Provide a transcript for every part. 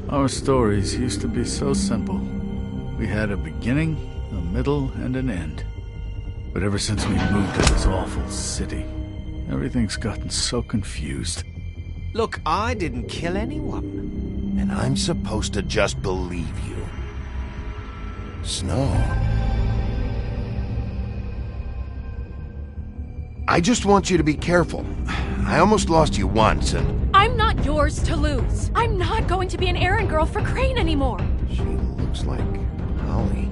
Our stories used to be so simple. We had a beginning, a middle, and an end. But ever since we moved to this awful city, everything's gotten so confused. Look, I didn't kill anyone. And I'm supposed to just believe you. Snow. I just want you to be careful. I almost lost you once, and... I'm not yours to lose. I'm not going to be an errand girl for Crane anymore. She looks like Holly.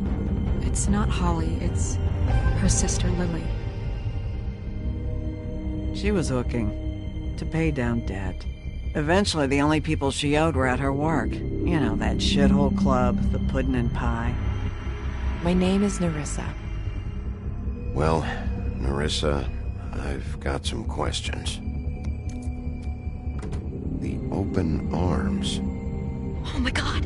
It's not Holly, it's her sister Lily. She was hooking to pay down debt. Eventually, the only people she owed were at her work. You know, that shithole club, the Puddin' and Pie. My name is Nerissa. Well, Nerissa, I've got some questions. The open arms. Oh my god.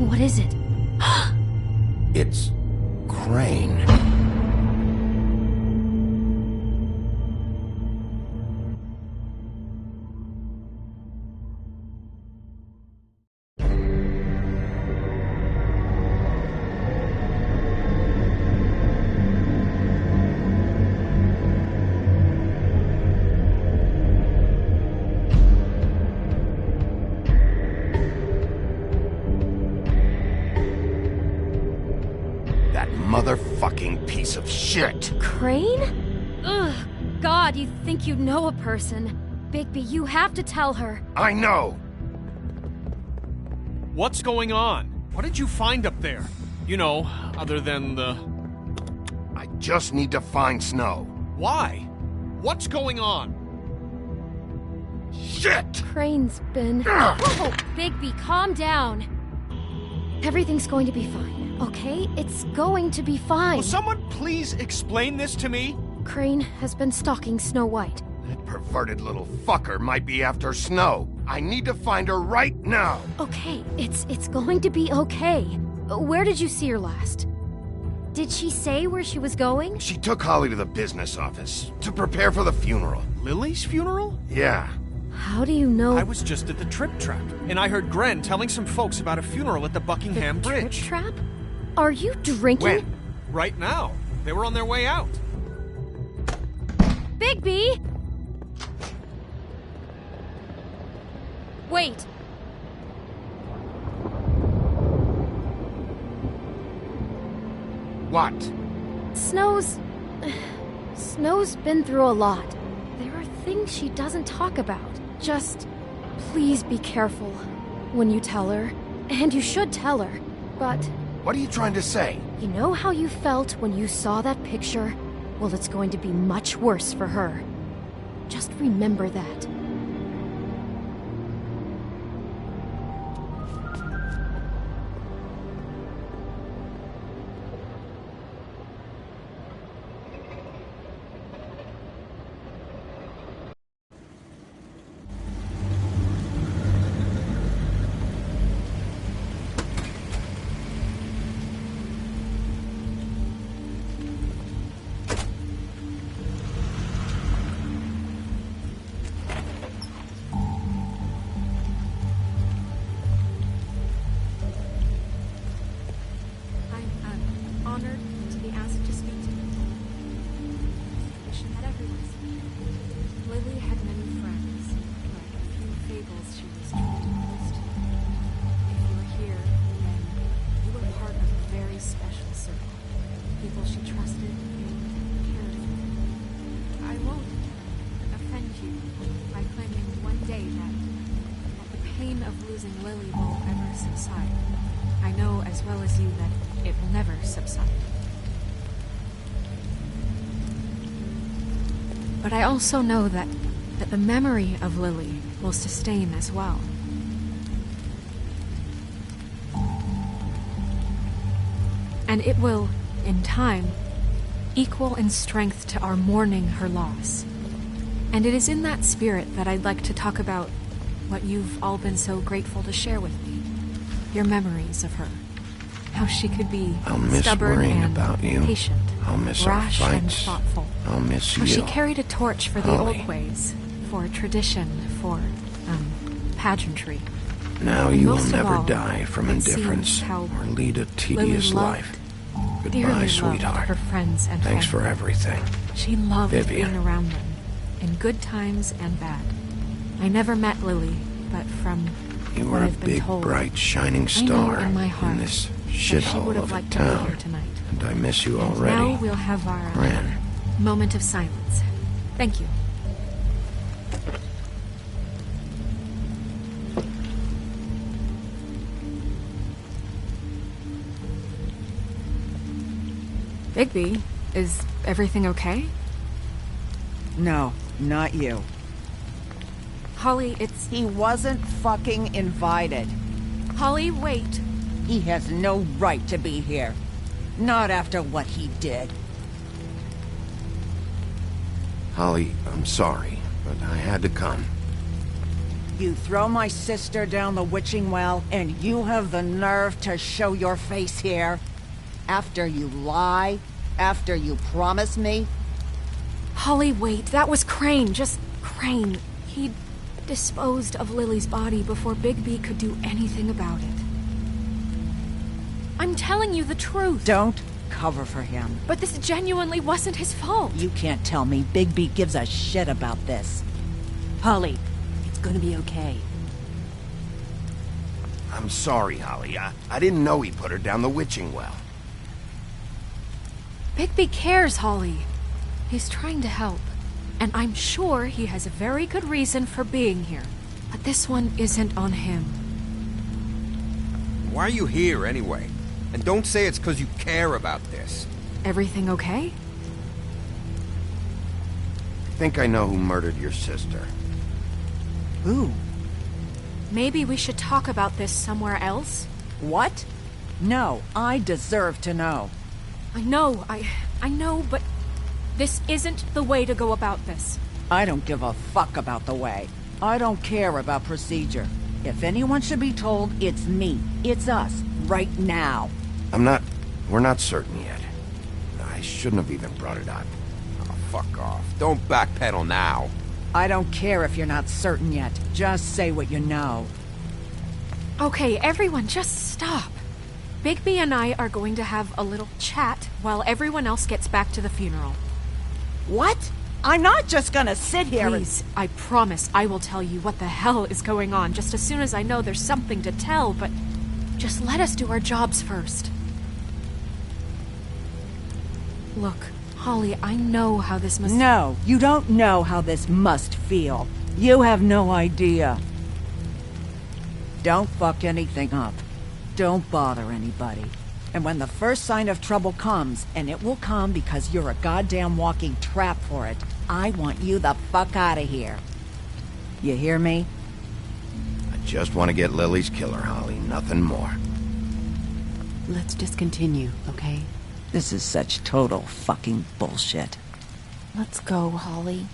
What is it? It's Crane. Motherfucking piece of shit! Crane? Ugh, God, you think you know a person. Bigby, you have to tell her. I know! What's going on? What did you find up there? You know, other than the... I just need to find Snow. Why? What's going on? Shit! Crane's been... Whoa! Bigby, calm down. Everything's going to be fine, okay? It's going to be fine. Will someone please explain this to me? Crane has been stalking Snow White. That perverted little fucker might be after Snow. I need to find her right now. Okay, it's going to be okay. Where did you see her last? Did she say where she was going? She took Holly to the business office to prepare for the funeral. Lily's funeral? Yeah. How do you know? I was just at the Trip Trap, and I heard Gren telling some folks about a funeral at the Buckingham Bridge. Trip Trap? Are you drinking? When? Right now. They were on their way out. Bigby! Wait. What? Snow's been through a lot. There are things she doesn't talk about. Just, please be careful when you tell her. And you should tell her. But... What are you trying to say? You know how you felt when you saw that picture? Well, it's going to be much worse for her. Just remember that. Lily had many friends, but a few fables she was truly close to. If you were here, then you were part of a very special circle. People she trusted and cared for. I won't offend you by claiming one day that the pain of losing Lily will ever subside. I know as well as you that it will never subside. But I also know that the memory of Lily will sustain as well. And it will, in time, equal in strength to our mourning her loss. And it is in that spirit that I'd like to talk about what you've all been so grateful to share with me. Your memories of her. How she could be I'll miss stubborn worrying and about you. patient, I'll miss our rash and fights. thoughtful. I'll miss How you. she carried a torch for the Holly. old ways, for tradition, for, pageantry. Now you will Most of never all, die from it seems indifference how or lead a Lily tedious loved, life. dearly Goodbye, loved sweetheart. her friends and Thanks family. for everything. She loved Vivian. being around them, in good times and bad. I never met Lily, but from You what were a I've been big, told, bright, shining I know star in my heart this that she shithole would have of a liked to be here town. tonight. And I miss you And already. now we'll have our Ren. moment of silence. Thank you. Bigby, is everything okay? No, not you. Holly, it's... He wasn't fucking invited. Holly, wait. He has no right to be here. Not after what he did. Holly, I'm sorry, but I had to come. You throw my sister down the witching well, and you have the nerve to show your face here? After you lie? After you promise me? Holly, wait. That was Crane. Just Crane. He disposed of Lily's body before Bigby could do anything about it. I'm telling you the truth. Don't cover for him. But this genuinely wasn't his fault. You can't tell me Bigby gives a shit about this. Holly, it's gonna be okay. I'm sorry, Holly. I didn't know he put her down the witching well. Bigby cares, Holly. He's trying to help. And I'm sure he has a very good reason for being here. But this one isn't on him. Why are you here, anyway? And don't say it's because you care about this. Everything okay? I think I know who murdered your sister. Who? Maybe we should talk about this somewhere else? What? No, I deserve to know. I know, but this isn't the way to go about this. I don't give a fuck about the way. I don't care about procedure. If anyone should be told, it's me. It's us. Right now. We're not certain yet. I shouldn't have even brought it up. Oh, fuck off. Don't backpedal now. I don't care if you're not certain yet. Just say what you know. Okay, everyone, just stop. Bigby and I are going to have a little chat while everyone else gets back to the funeral. What? I'm not just gonna sit here Please, I promise I will tell you what the hell is going on just as soon as I know there's something to tell, but just let us do our jobs first. Look, Holly, I know how this must... No, you don't know how this must feel. You have no idea. Don't fuck anything up. Don't bother anybody. And when the first sign of trouble comes, and it will come because you're a goddamn walking trap for it, I want you the fuck out of here. You hear me? I just want to get Lily's killer, Holly. Nothing more. Let's just continue, okay? This is such total fucking bullshit. Let's go, Holly.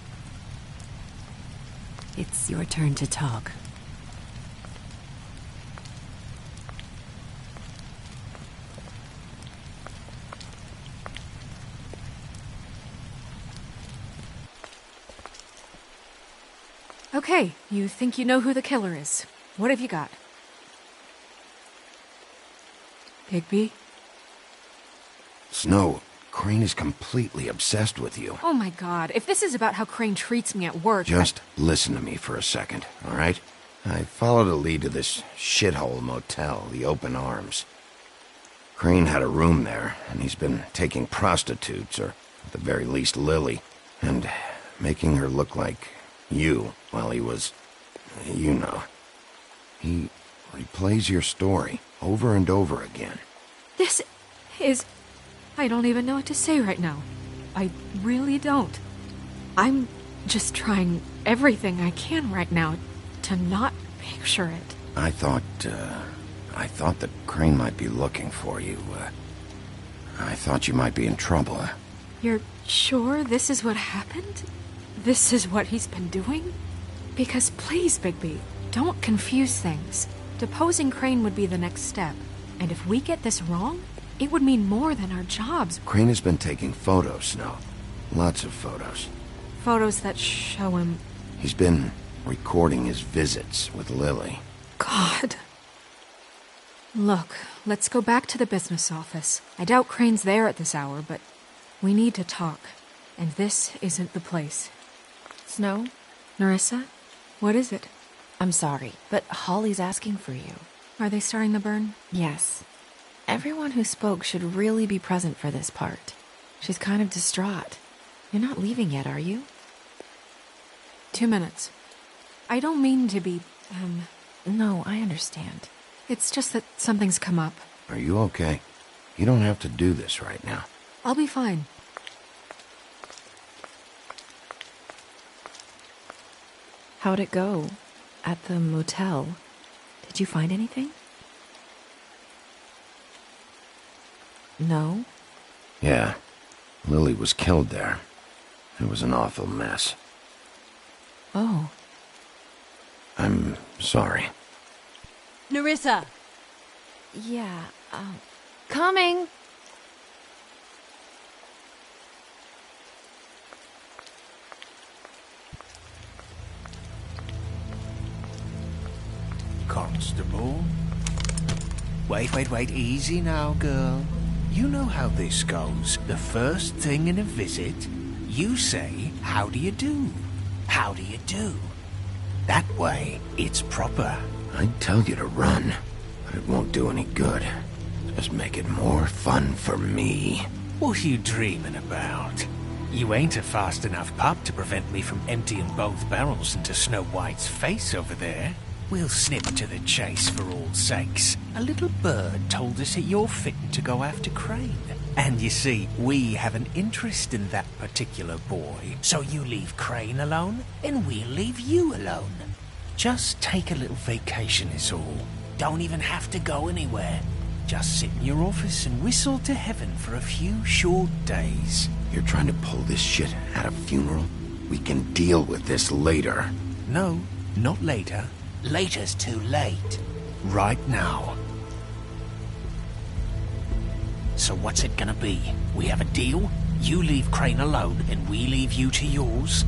It's your turn to talk. Okay, you think you know who the killer is. What have you got? Bigby? Snow, Crane is completely obsessed with you. Oh my god, if this is about how Crane treats me at work... Just listen to me for a second, all right? I followed a lead to this shithole motel, the Open Arms. Crane had a room there, and he's been taking prostitutes, or at the very least Lily, and making her look like you while he was... you know. He replays your story over and over again. This is... I don't even know what to say right now. I really don't. I'm just trying everything I can right now to not picture it. I thought that Crane might be looking for you. I thought you might be in trouble. You're sure this is what happened? This is what he's been doing? Because please, Bigby, don't confuse things. Deposing Crane would be the next step. And if we get this wrong, it would mean more than our jobs. Crane has been taking photos, Snow. Lots of photos. Photos that show him... He's been recording his visits with Lily. God. Look, let's go back to the business office. I doubt Crane's there at this hour, but we need to talk. And this isn't the place. Snow? Nerissa? What is it? I'm sorry, but Holly's asking for you. Are they starting the burn? Yes. Everyone who spoke should really be present for this part. She's kind of distraught. You're not leaving yet, are you? 2 minutes. I don't mean to be, No, I understand. It's just that something's come up. Are you okay? You don't have to do this right now. I'll be fine. How'd it go? At the motel? Did you find anything? No? Yeah. Lily was killed there. It was an awful mess. Oh. I'm sorry. Nerissa! Yeah, coming! Constable? Wait, easy now, girl. You know how this goes. The first thing in a visit, you say, how do you do? How do you do? That way, it's proper. I'd tell you to run, but it won't do any good. Just make it more fun for me. What are you dreaming about? You ain't a fast enough pup to prevent me from emptying both barrels into Snow White's face over there. We'll snip to the chase for all sakes. A little bird told us that you're fitting to go after Crane. And you see, we have an interest in that particular boy. So you leave Crane alone, and we'll leave you alone. Just take a little vacation is all. Don't even have to go anywhere. Just sit in your office and whistle to heaven for a few short days. You're trying to pull this shit at a funeral? We can deal with this later. No, not later. Later's too late. Right now. So what's it gonna be? We have a deal? You leave Crane alone, and we leave you to yours?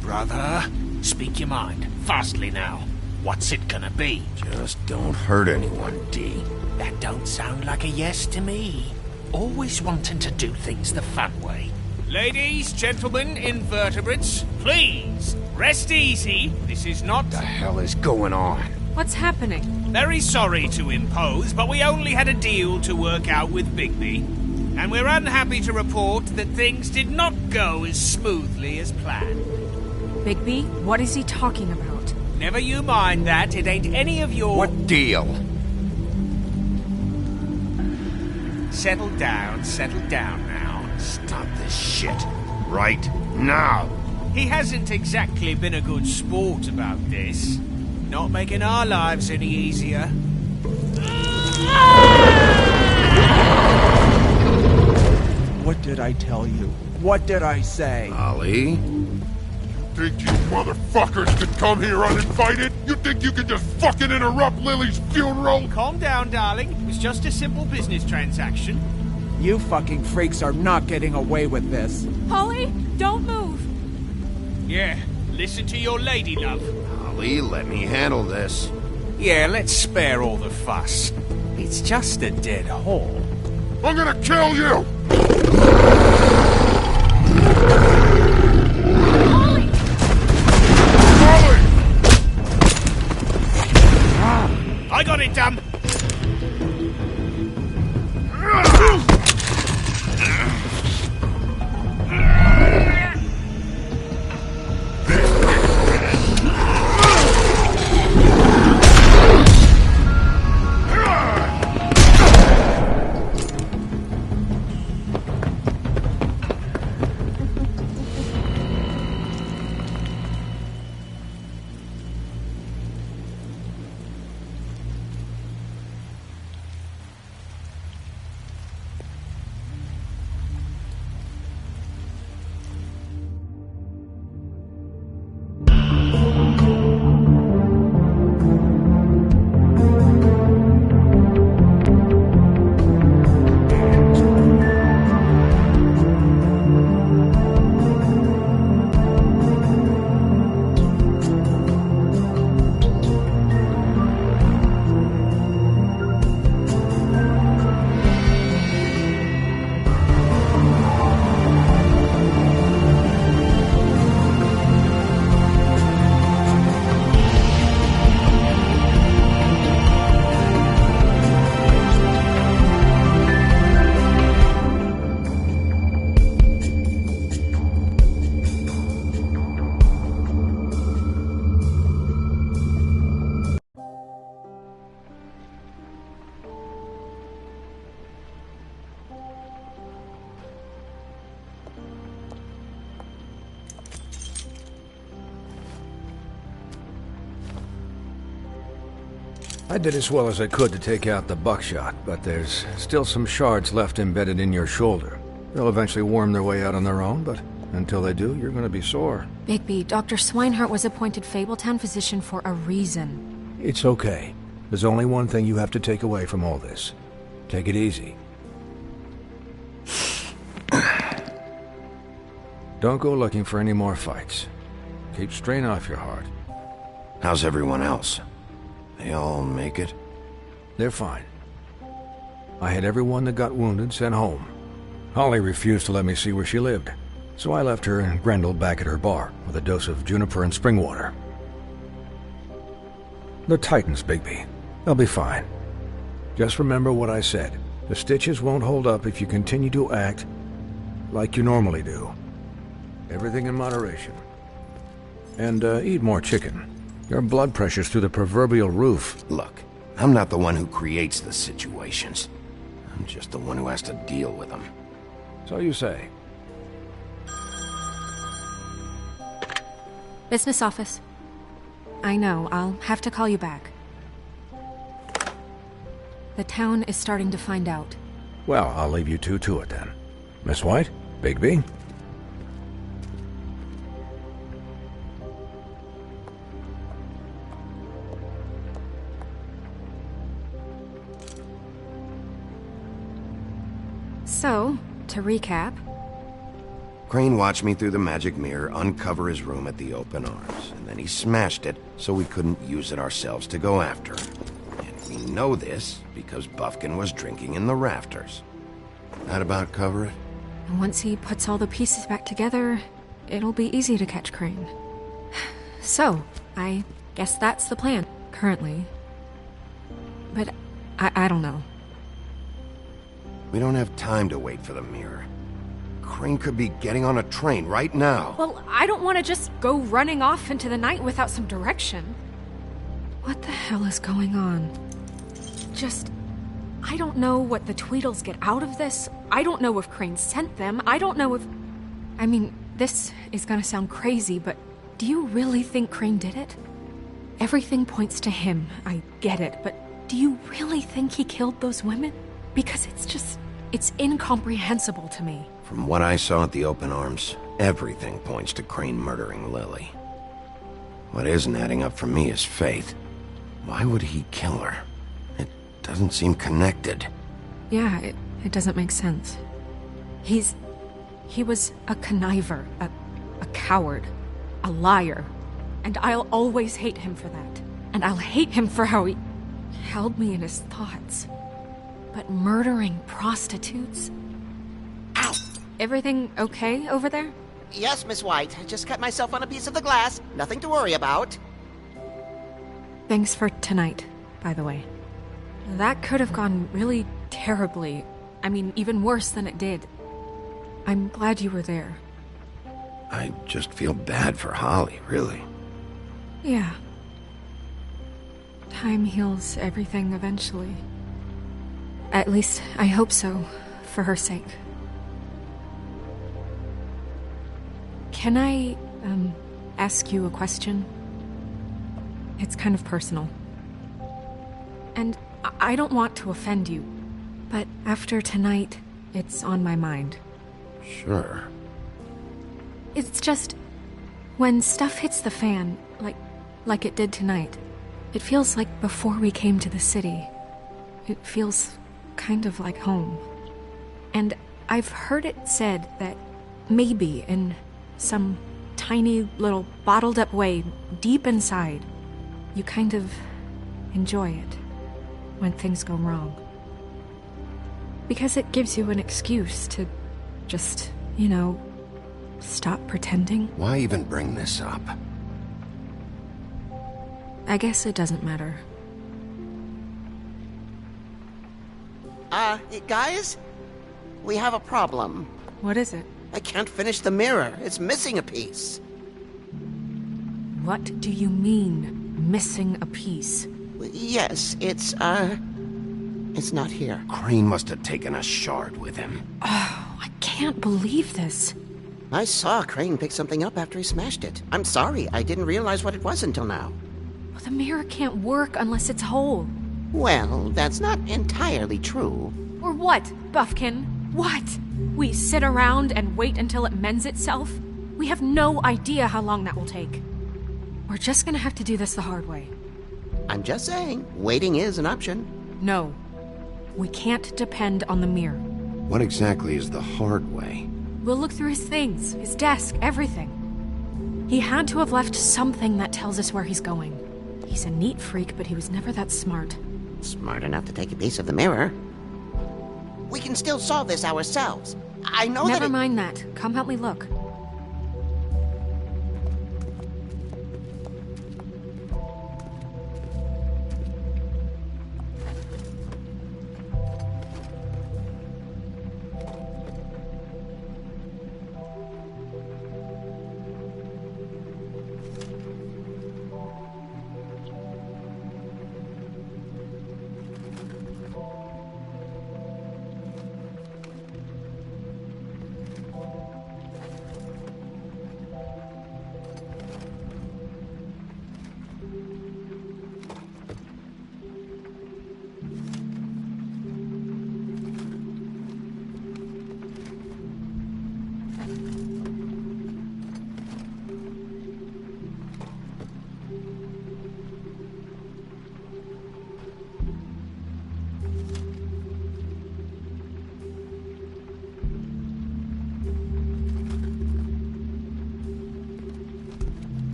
Brother, speak your mind. Fastly now. What's it gonna be? Just don't hurt anyone, D. That don't sound like a yes to me. Always wanting to do things the fun way. Ladies, gentlemen, invertebrates, please, rest easy. This is not... What the hell is going on? What's happening? Very sorry to impose, but we only had a deal to work out with Bigby. And we're unhappy to report that things did not go as smoothly as planned. Bigby, what is he talking about? Never you mind that, it ain't any of your... What deal? Settle down now. Stop this shit. Right now. He hasn't exactly been a good sport about this. Not making our lives any easier. What did I tell you? What did I say? Ollie? You think you motherfuckers could come here uninvited? You think you could just fucking interrupt Lily's funeral? Calm down, darling. It was just a simple business transaction. You fucking freaks are not getting away with this. Holly, don't move! Yeah, listen to your lady, love. Ollie, let me handle this. Yeah, let's spare all the fuss. It's just a dead hole. I'm gonna kill you! I got it, damn! I did as well as I could to take out the buckshot, but there's still some shards left embedded in your shoulder. They'll eventually worm their way out on their own, but until they do, you're gonna be sore. Bigby, Dr. Swinehart was appointed Fabletown physician for a reason. It's okay. There's only one thing you have to take away from all this. Take it easy. Don't go looking for any more fights. Keep strain off your heart. How's everyone else? They all make it? They're fine. I had everyone that got wounded sent home. Holly refused to let me see where she lived, so I left her and Grendel back at her bar with a dose of juniper and spring water. They're Titans, Bigby. They'll be fine. Just remember what I said. The stitches won't hold up if you continue to act like you normally do. Everything in moderation. And eat more chicken. Your blood pressure's through the proverbial roof. Look, I'm not the one who creates the situations. I'm just the one who has to deal with them. So you say. Business office. I know, I'll have to call you back. The town is starting to find out. Well, I'll leave you two to it then. Miss White? Bigby? So, to recap... Crane watched me through the magic mirror uncover his room at the open arms, and then he smashed it so we couldn't use it ourselves to go after him. And we know this because Buffkin was drinking in the rafters. That about cover it? And once he puts all the pieces back together, it'll be easy to catch Crane. So, I guess that's the plan, currently. But I don't know. We don't have time to wait for the mirror. Crane could be getting on a train right now. Well, I don't want to just go running off into the night without some direction. What the hell is going on? I don't know what the Tweedles get out of this. I don't know if Crane sent them. I don't know if... I mean, this is gonna sound crazy, but do you really think Crane did it? Everything points to him, I get it, but do you really think he killed those women? Because it's incomprehensible to me. From what I saw at the open arms, everything points to Crane murdering Lily. What isn't adding up for me is Faith. Why would he kill her? It doesn't seem connected. Yeah, it doesn't make sense. He was a conniver, a coward, a liar. And I'll always hate him for that. And I'll hate him for how he held me in his thoughts. but murdering prostitutes? Ow! Everything okay over there? Yes, Miss White. I just cut myself on a piece of the glass. Nothing to worry about. Thanks for tonight, by the way. That could have gone really terribly. I mean, even worse than it did. I'm glad you were there. I just feel bad for Holly, really. Yeah. Time heals everything eventually. At least, I hope so, for her sake. Can I, ask you a question? It's kind of personal. And I don't want to offend you, but after tonight, it's on my mind. Sure. It's just, when stuff hits the fan, like it did tonight, it feels like before we came to the city. It feels kind of like home. And I've heard it said that maybe in some tiny little bottled up way deep inside, you kind of enjoy it when things go wrong. Because it gives you an excuse to just, stop pretending. Why even bring this up? I guess it doesn't matter. Guys? We have a problem. What is it? I can't finish the mirror. It's missing a piece. What do you mean, missing a piece? Yes, it's not here. Crane must have taken a shard with him. Oh, I can't believe this. I saw Crane pick something up after he smashed it. I'm sorry, I didn't realize what it was until now. Well, the mirror can't work unless it's whole. Well, that's not entirely true. Or what, Buffkin? What? We sit around and wait until it mends itself? We have no idea how long that will take. We're just gonna have to do this the hard way. I'm just saying, waiting is an option. No. We can't depend on the mirror. What exactly is the hard way? We'll look through his things, his desk, everything. He had to have left something that tells us where he's going. He's a neat freak, but he was never that smart. Smart enough to take a piece of the mirror. We can still solve this ourselves. I know Never mind that. Come help me look.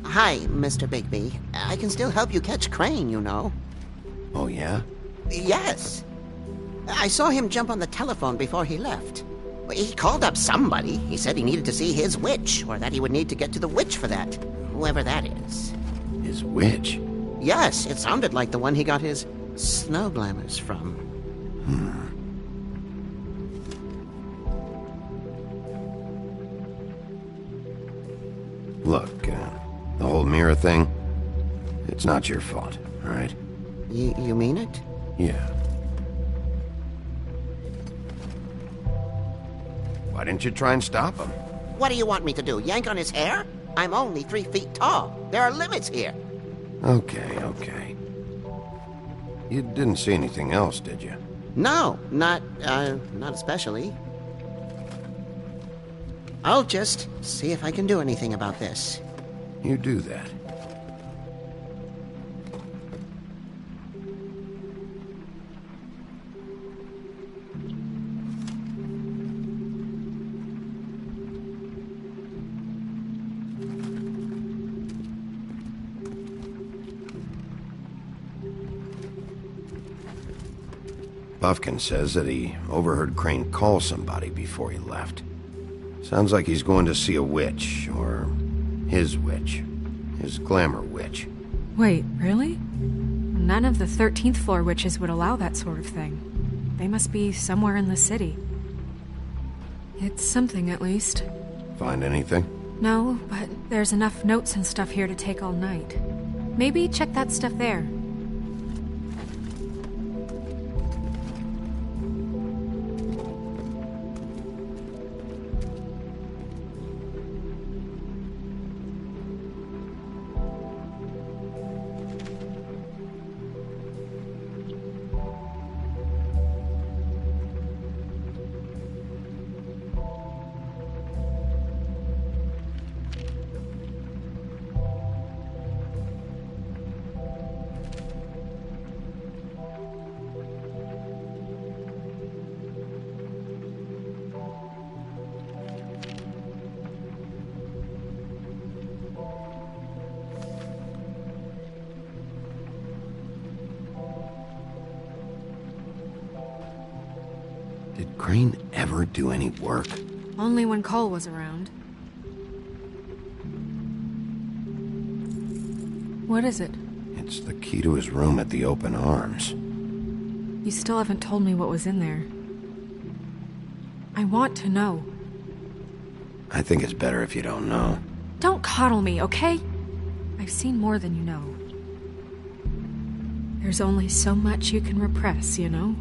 Hi, Mr. Bigby. I can still help you catch Crane, you know. Oh, yeah? Yes. I saw him jump on the telephone before he left. He called up somebody. He said he needed to see his witch, or that he would need to get to the witch for that. Whoever that is. His witch? Yes, it sounded like the one he got his snow glamours from. Look, the whole mirror thing, it's not your fault, all right? You mean it? Yeah. Why didn't you try and stop him? What do you want me to do, yank on his hair? I'm only 3 feet tall. There are limits here. Okay. You didn't see anything else, did you? No, not especially. I'll just see if I can do anything about this. You do that. Buffkin says that he overheard Crane call somebody before he left. Sounds like he's going to see a witch, or his witch. His glamour witch. Wait, really? None of the 13th floor witches would allow that sort of thing. They must be somewhere in the city. It's something, at least. Find anything? No, but there's enough notes and stuff here to take all night. Maybe check that stuff there. Did Crane ever do any work? Only when Cole was around. What is it? It's the key to his room at the Open Arms. You still haven't told me what was in there. I want to know. I think it's better if you don't know. Don't coddle me, okay? I've seen more than you know. There's only so much you can repress, you know?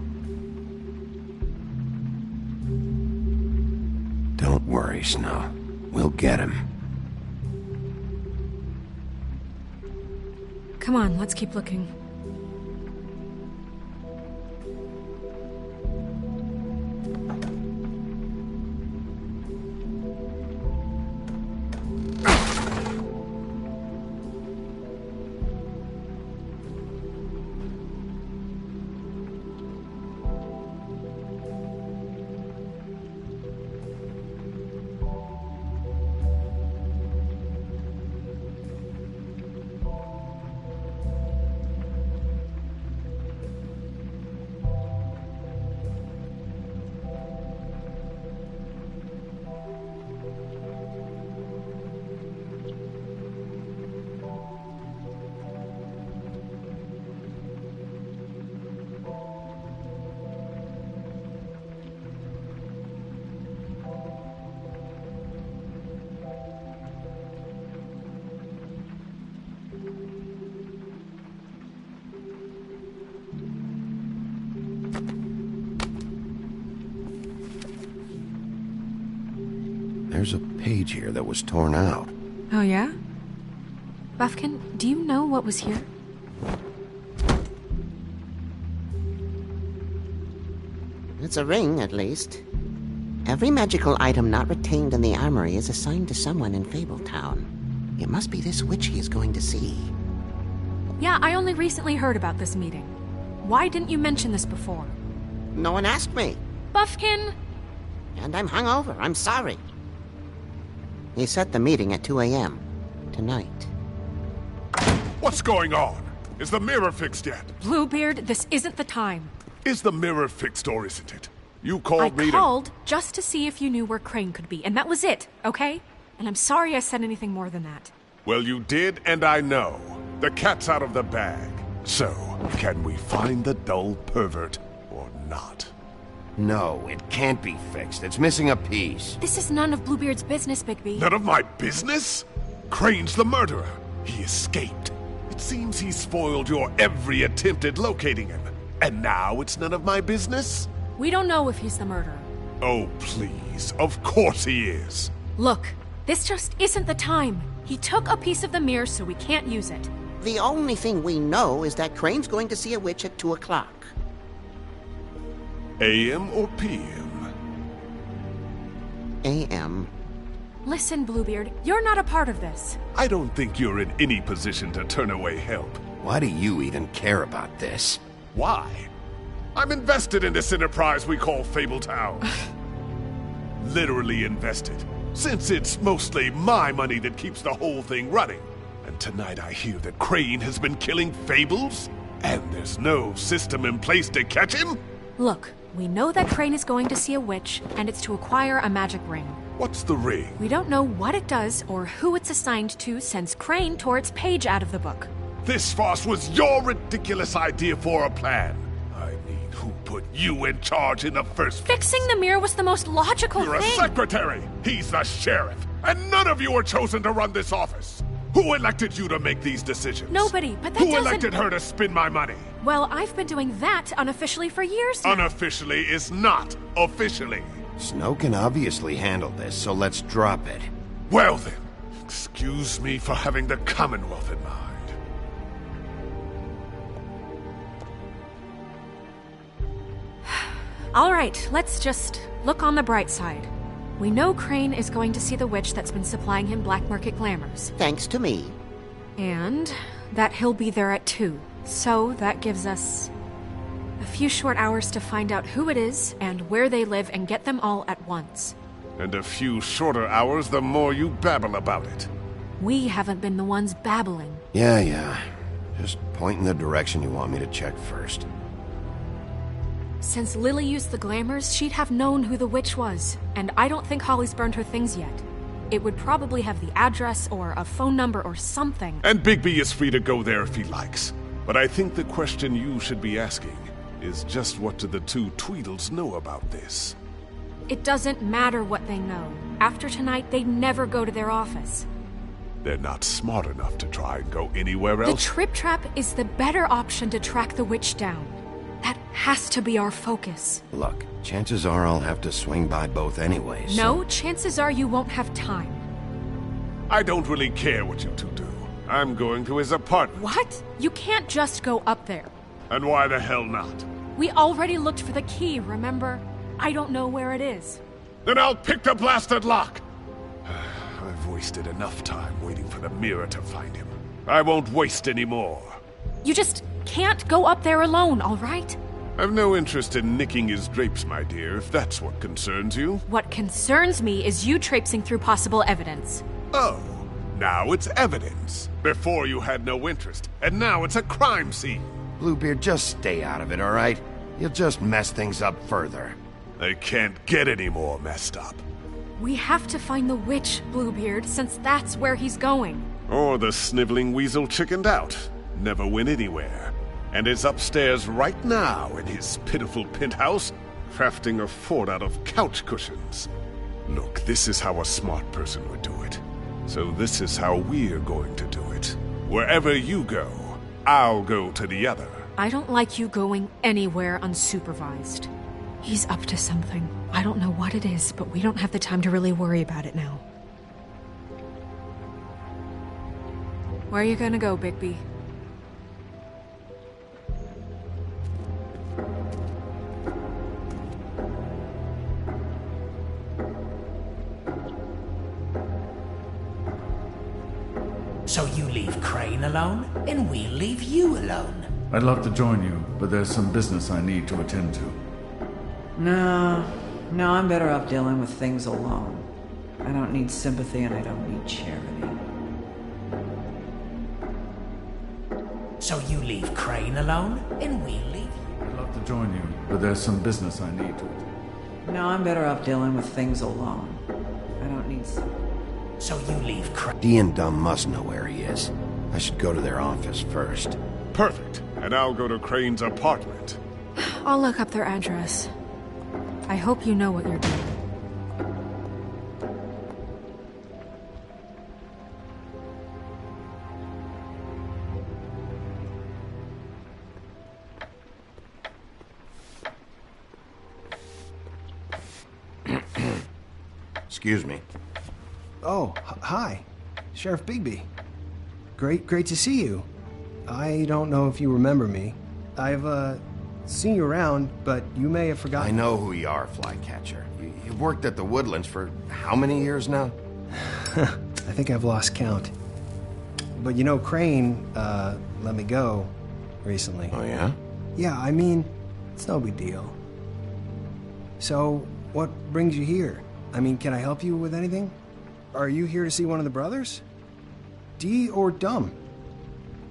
Don't worry, Snow. We'll get him. Come on, let's keep looking. There's a page here that was torn out. Oh, yeah? Buffkin, do you know what was here? It's a ring, at least. Every magical item not retained in the armory is assigned to someone in Fabletown. It must be this witch he is going to see. Yeah, I only recently heard about this meeting. Why didn't you mention this before? No one asked me. Buffkin! And I'm hungover. I'm sorry. He set the meeting at 2 a.m. tonight. What's going on? Is the mirror fixed yet? Bluebeard, this isn't the time. Is the mirror fixed or isn't it? You called me I called just to see if you knew where Crane could be, and that was it, okay? And I'm sorry I said anything more than that. Well, you did, and I know. The cat's out of the bag. So, can we find the dull pervert or not? No, it can't be fixed. It's missing a piece. This is none of Bluebeard's business, Bigby. None of my business? Crane's the murderer. He escaped. It seems he spoiled your every attempt at locating him. And now it's none of my business? We don't know if he's the murderer. Oh, please. Of course he is. Look, this just isn't the time. He took a piece of the mirror, so we can't use it. The only thing we know is that Crane's going to see a witch at 2 o'clock. AM or PM? AM. Listen, Bluebeard, you're not a part of this. I don't think you're in any position to turn away help. Why do you even care about this? Why? I'm invested in this enterprise we call Fabletown. Literally invested, since it's mostly my money that keeps the whole thing running. And tonight I hear that Crane has been killing fables, and there's no system in place to catch him? Look, we know that Crane is going to see a witch, and it's to acquire a magic ring. What's the ring? We don't know what it does or who it's assigned to since Crane tore its page out of the book. This farce was your ridiculous idea for a plan. I mean, who put you in charge in the first place? Fixing the mirror was the most logical You're thing. a secretary. He's the sheriff. And none of you were chosen to run this office. Who elected you to make these decisions? Nobody, but that Who doesn't... elected her to spend my money? Well, I've been doing that unofficially for years now. Unofficially is not officially. Snow can obviously handle this, so let's drop it. Well then, excuse me for having the Commonwealth in mind. All right, let's just look on the bright side. We know Crane is going to see the witch that's been supplying him black market glamours. Thanks to me. And that he'll be there at 2. So that gives us a few short hours to find out who it is and where they live and get them all at once. And a few shorter hours the more you babble about it. We haven't been the ones babbling. Yeah. Just point in the direction you want me to check first. Since Lily used the glamours, she'd have known who the witch was, and I don't think Holly's burned her things yet. It would probably have the address or a phone number or something. And Bigby is free to go there if he likes. But I think the question you should be asking is just what do the two Tweedles know about this? It doesn't matter what they know. After tonight, they'd never go to their office. They're not smart enough to try and go anywhere else. The Trip Trap is the better option to track the witch down. That has to be our focus. Look, chances are I'll have to swing by both anyways. No, chances are you won't have time. I don't really care what you two do. I'm going to his apartment. What? You can't just go up there. And why the hell not? We already looked for the key, remember? I don't know where it is. Then I'll pick the blasted lock! I've wasted enough time waiting for the mirror to find him. I won't waste any more. You just can't go up there alone, all right? I've no interest in nicking his drapes, my dear, if that's what concerns you. What concerns me is you traipsing through possible evidence. Oh, now it's evidence. Before you had no interest, and now it's a crime scene. Bluebeard, just stay out of it, all right? You'll just mess things up further. They can't get any more messed up. We have to find the witch, Bluebeard, since that's where he's going. Or the sniveling weasel chickened out. Never went anywhere. And is upstairs right now in his pitiful penthouse, crafting a fort out of couch cushions. Look, this is how a smart person would do it. So this is how we're going to do it. Wherever you go, I'll go to the other. I don't like you going anywhere unsupervised. He's up to something. I don't know what it is, but we don't have the time to really worry about it now. Where are you gonna go, Bigby? So you leave Crane alone, and we'll leave you alone. I'd love to join you, but there's some business I need to attend to. No, I'm better off dealing with things alone. I don't need sympathy and I don't need charity. So you leave Crane alone, and we'll leave you. I'd love to join you, but there's some business I need to attend. No, I'm better off dealing with things alone. I don't need sympathy. So you leave Crane. Dee and Dumb must know where he is. I should go to their office first. Perfect. And I'll go to Crane's apartment. I'll look up their address. I hope you know what you're doing. Excuse me. Oh, hi. Sheriff Bigby. Great to see you. I don't know if you remember me. I've, seen you around, but you may have forgotten. I know who you are, Flycatcher. You've worked at the Woodlands for how many years now? I think I've lost count. But you know, Crane, let me go recently. Oh, yeah? Yeah, I mean, it's no big deal. So, what brings you here? I mean, can I help you with anything? Are you here to see one of the brothers? Dee or Dumb?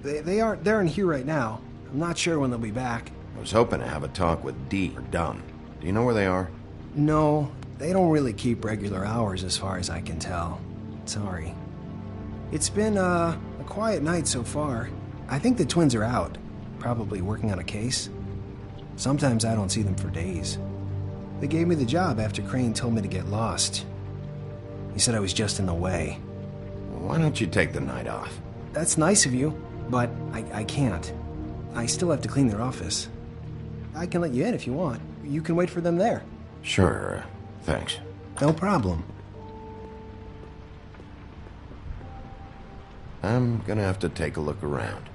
They're in here right now. I'm not sure when they'll be back. I was hoping to have a talk with Dee or Dunn. Do you know where they are? No, they don't really keep regular hours as far as I can tell. Sorry. It's been, a quiet night so far. I think the twins are out, probably working on a case. Sometimes I don't see them for days. They gave me the job after Crane told me to get lost. He said I was just in the way. Well, why don't you take the night off? That's nice of you, but I can't. I still have to clean their office. I can let you in if you want. You can wait for them there. Sure, thanks. No problem. I'm gonna have to take a look around.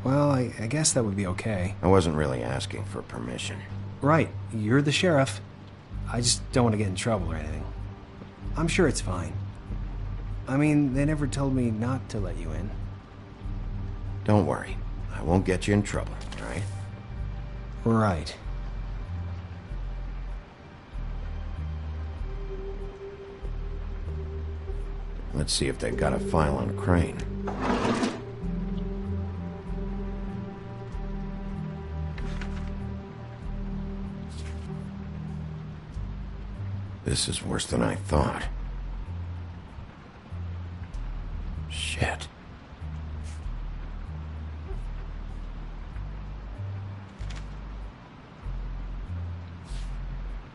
Well, I guess that would be okay. I wasn't really asking for permission. Right, you're the sheriff. I just don't want to get in trouble or anything. I'm sure it's fine. I mean, they never told me not to let you in. Don't worry. I won't get you in trouble, all right? Right. Let's see if they've got a file on Crane. This is worse than I thought. Shit.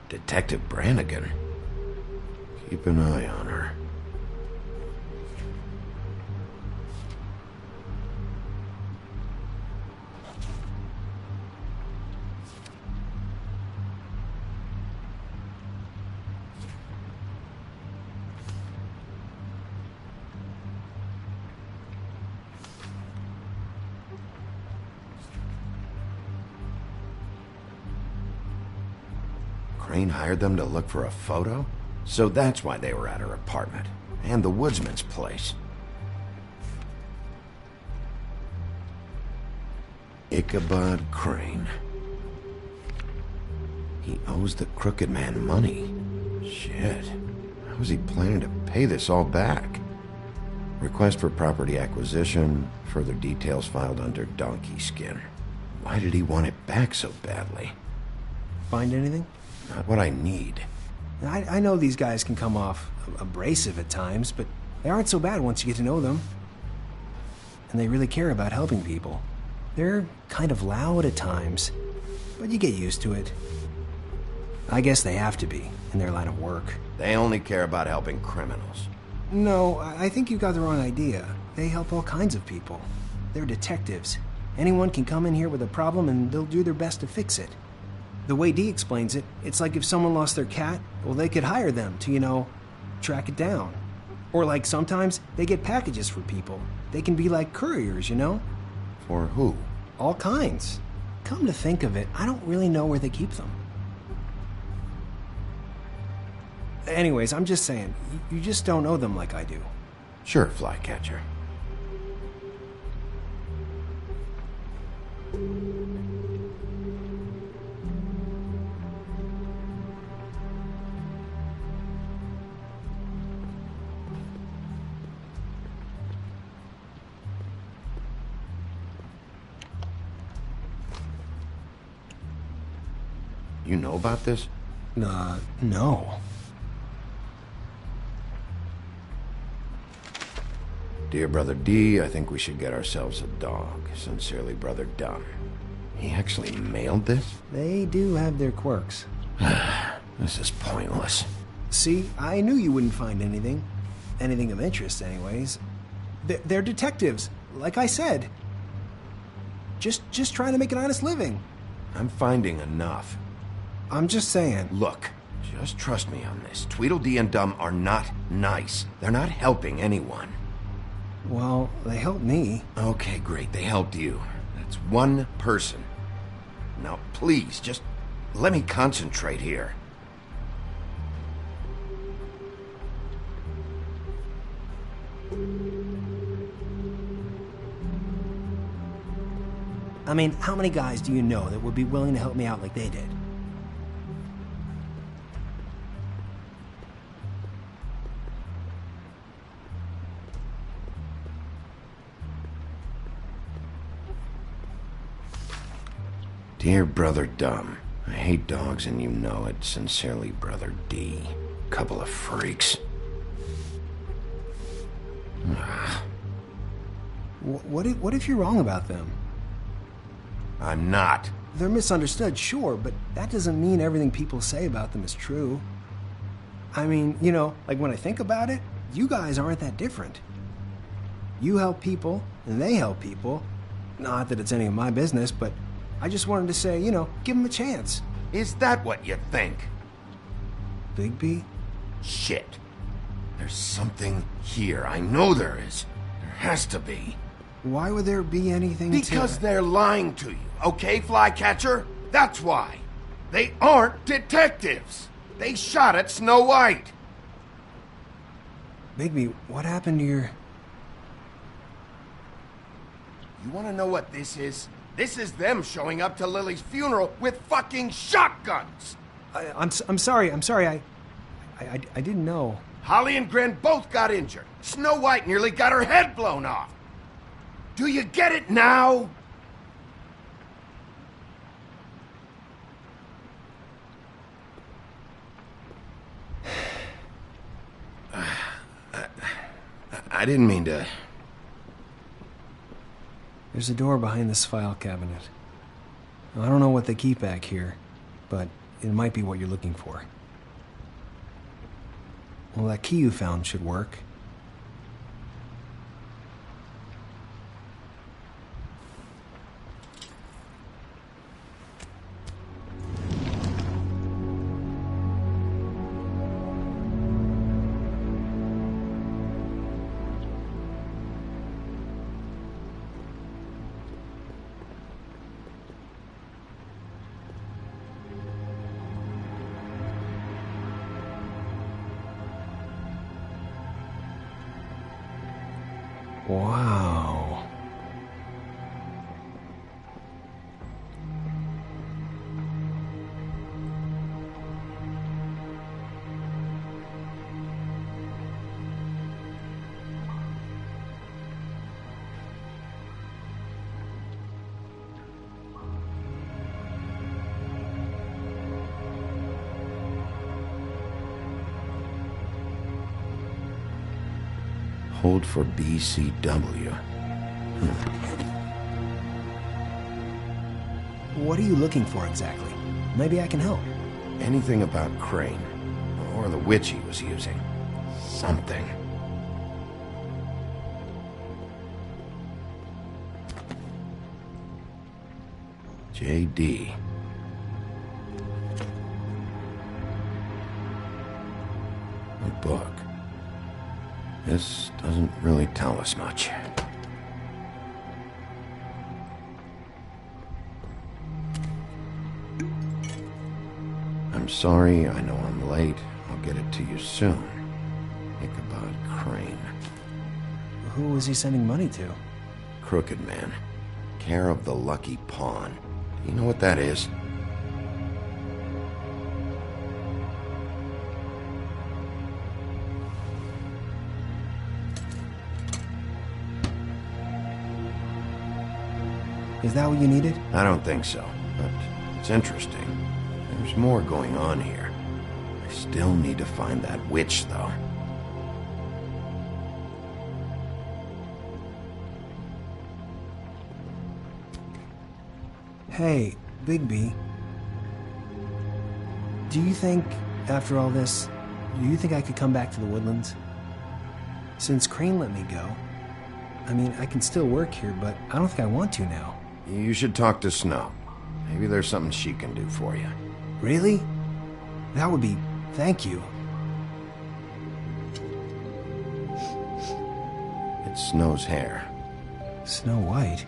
Detective Brannigan. Keep an eye on her. Crane hired them to look for a photo? So that's why they were at her apartment. And the woodsman's place. Ichabod Crane. He owes the crooked man money. Shit. How was he planning to pay this all back? Request for property acquisition. Further details filed under donkey skin. Why did he want it back so badly? Find anything? Not what I need. I know these guys can come off abrasive at times, but they aren't so bad once you get to know them. And they really care about helping people. They're kind of loud at times, but you get used to it. I guess they have to be, in their line of work. They only care about helping criminals. No, I think you got the wrong idea. They help all kinds of people. They're detectives. Anyone can come in here with a problem and they'll do their best to fix it. The way Dee explains it, it's like if someone lost their cat, well, they could hire them to, track it down. Or like sometimes they get packages for people. They can be like couriers, For who? All kinds. Come to think of it, I don't really know where they keep them. Anyways, I'm just saying, you just don't know them like I do. Sure, Flycatcher. You know about this? No. Dear Brother D, I think we should get ourselves a dog. Sincerely, Brother Dunn. He actually mailed this? They do have their quirks. This is pointless. See, I knew you wouldn't find anything. Anything of interest, anyways. They're detectives, like I said. Just trying to make an honest living. I'm finding enough. I'm just saying. Look, just trust me on this. Tweedledee and Dum are not nice. They're not helping anyone. Well, they helped me. Okay, great. They helped you. That's one person. Now, please, just let me concentrate here. I mean, how many guys do you know that would be willing to help me out like they did? Dear Brother Dumb, I hate dogs and you know it. Sincerely, Brother D. Couple of freaks. What if you're wrong about them? I'm not. They're misunderstood, sure, but that doesn't mean everything people say about them is true. I mean, you know, like when I think about it, you guys aren't that different. You help people, and they help people. Not that it's any of my business, but I just wanted to say, you know, give them a chance. Is that what you think? Bigby? Shit. There's something here. I know there is. There has to be. Why would there be anything Because they're lying to you, okay, Flycatcher? That's why. They aren't detectives. They shot at Snow White. Bigby, what happened to your... You want to know what this is? This is them showing up to Lily's funeral with fucking shotguns. I'm sorry. I didn't know. Holly and Gren both got injured. Snow White nearly got her head blown off. Do you get it now? I didn't mean to... There's a door behind this file cabinet. I don't know what they keep back here, but it might be what you're looking for. Well, that key you found should work. Wow. Hold for BCW. What are you looking for exactly? Maybe I can help. Anything about Crane, or the witch he was using. Something. JD. A book. This doesn't really tell us much. I'm sorry, I know I'm late. I'll get it to you soon. Ichabod Crane. Who was he sending money to? Crooked Man. Care of the Lucky Pawn. Do you know what that is? Is that what you needed? I don't think so, but it's interesting. There's more going on here. I still need to find that witch, though. Hey, Bigby. Do you think, after all this, do you think I could come back to the Woodlands? Since Crane let me go, I mean, I can still work here, but I don't think I want to now. You should talk to Snow. Maybe there's something she can do for you. Really? That would be... thank you. It's Snow's hair. Snow White?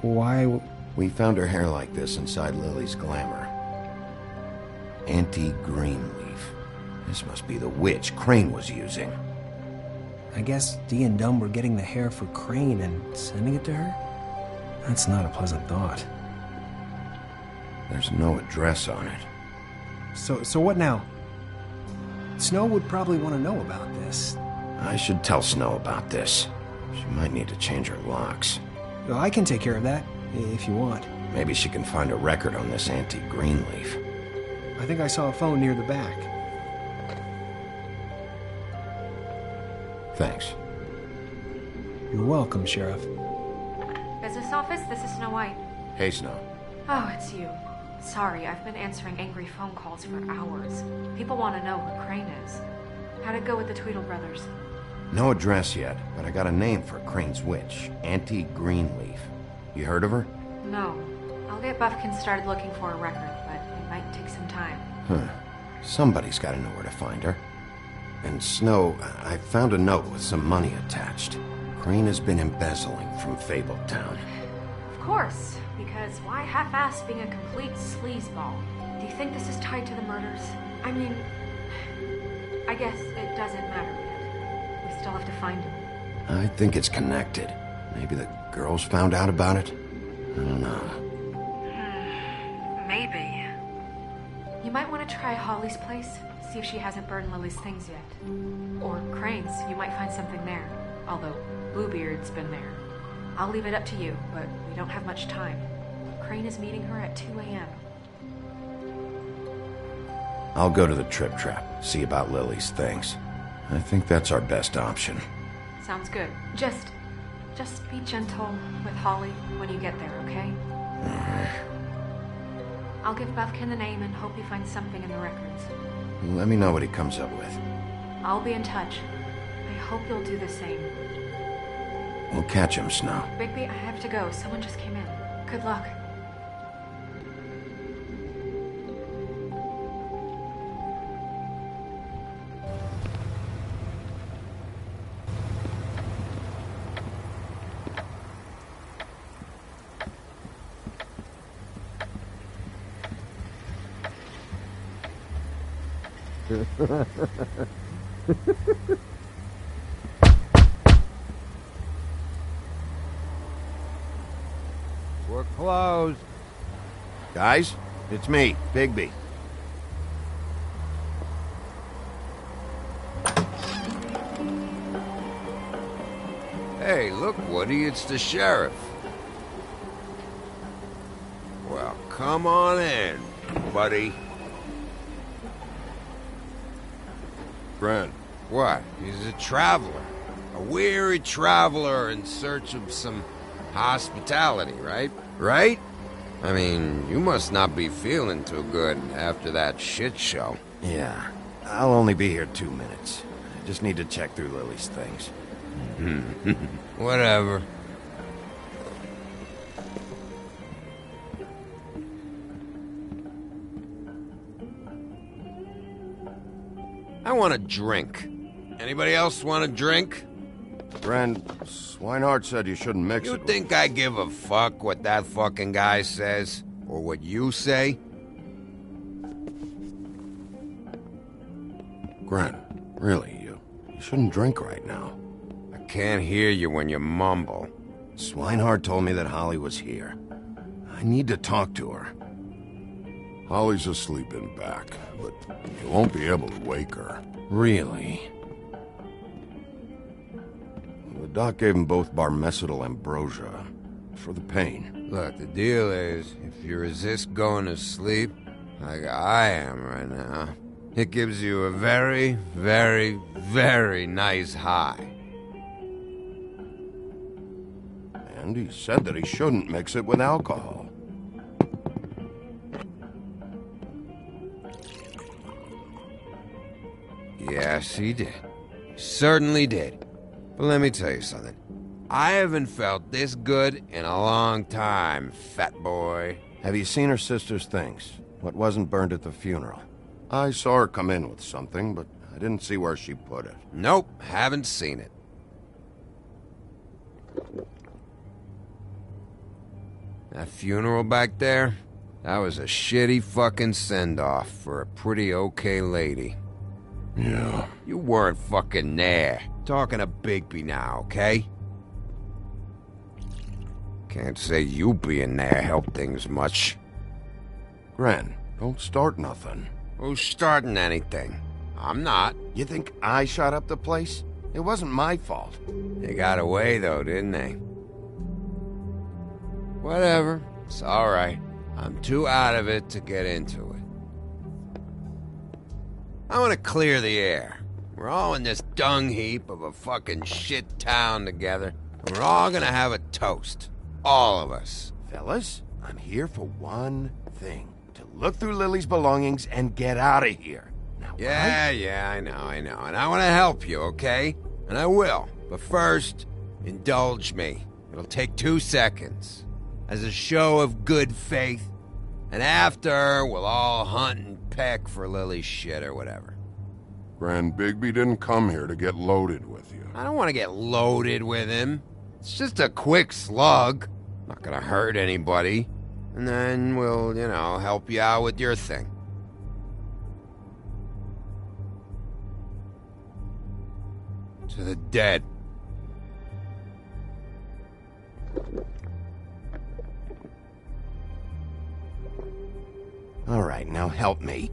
Why... We found her hair like this inside Lily's glamour. Anti-Greenleaf. This must be the witch Crane was using. I guess Dee and Dumb were getting the hair for Crane and sending it to her? That's not a pleasant thought. There's no address on it. So what now? Snow would probably want to know about this. I should tell Snow about this. She might need to change her locks. Well, I can take care of that. if you want. Maybe she can find a record on this antique Greenleaf. I think I saw a phone near the back. Thanks. You're welcome, Sheriff. Business office, this is Snow White. Hey, Snow. Oh, it's you. Sorry, I've been answering angry phone calls for hours. People want to know who Crane is. How'd it go with the Tweedle brothers? No address yet, but I got a name for Crane's witch. Antique Greenleaf. You heard of her? No. I'll get Buffkin started looking for a record, but it might take some time. Huh. Somebody's got to know where to find her. And Snow, I found a note with some money attached. Crane has been embezzling from Fabletown. Of course, because why half-ass being a complete sleazeball? Do you think this is tied to the murders? I mean, I guess it doesn't matter yet. We still have to find him. I think it's connected. Maybe the girls found out about it? I don't know. Maybe. You might want to try Holly's place, see if she hasn't burned Lily's things yet. Or Crane's, you might find something there. Although, Bluebeard's been there. I'll leave it up to you, but we don't have much time. Crane is meeting her at 2 a.m. I'll go to the Trip Trap, see about Lily's things. I think that's our best option. Sounds good. Just be gentle with Holly when you get there, okay? I'll give Buffkin the name and hope he finds something in the records. Let me know what he comes up with. I'll be in touch. I hope you'll do the same. We'll catch him, Snow. Bigby, I have to go. Someone just came in. Good luck. We're closed. Guys, it's me, Bigby. Hey, look, Woody, it's the sheriff. Well, come on in, buddy. Grant. What? He's a traveler. A weary traveler in search of some hospitality, right? Right? I mean, you must not be feeling too good after that shit show. Yeah, I'll only be here 2 minutes. I just need to check through Lily's things. Whatever. I want a drink. Anybody else want a drink? Friend, Swinehart said you shouldn't mix it. You think I give a fuck what that fucking guy says? Or what you say? Grant, really, you shouldn't drink right now. I can't hear you when you mumble. Swinehart told me that Holly was here. I need to talk to her. Holly's asleep in back, but you won't be able to wake her. Really? The doc gave them both Barmecidal ambrosia for the pain. Look, the deal is, if you resist going to sleep, like I am right now, it gives you a very, very, very nice high. And he said that he shouldn't mix it with alcohol. Yes, he did. He certainly did. But let me tell you something. I haven't felt this good in a long time, fat boy. Have you seen her sister's things? What wasn't burned at the funeral? I saw her come in with something, but I didn't see where she put it. Nope, haven't seen it. That funeral back there? That was a shitty fucking send-off for a pretty okay lady. Yeah. You weren't fucking there. Talking to Bigby now, okay? Can't say you being there helped things much. Gren, don't start nothing. Who's starting anything? I'm not. You think I shot up the place? It wasn't my fault. They got away, though, didn't they? Whatever. It's alright. I'm too out of it to get into it. I want to clear the air. We're all in this dung heap of a fucking shit town together. And we're all gonna have a toast. All of us. Fellas, I'm here for one thing. To look through Lily's belongings and get out of here. Now, Yeah, I know. And I want to help you, okay? And I will. But first, indulge me. It'll take 2 seconds. As a show of good faith. And after, we'll all hunt and peck for Lily's shit or whatever. Grand Bigby didn't come here to get loaded with you. I don't want to get loaded with him. It's just a quick slug. Not gonna hurt anybody. And then we'll, help you out with your thing. To the dead. All right, now help me.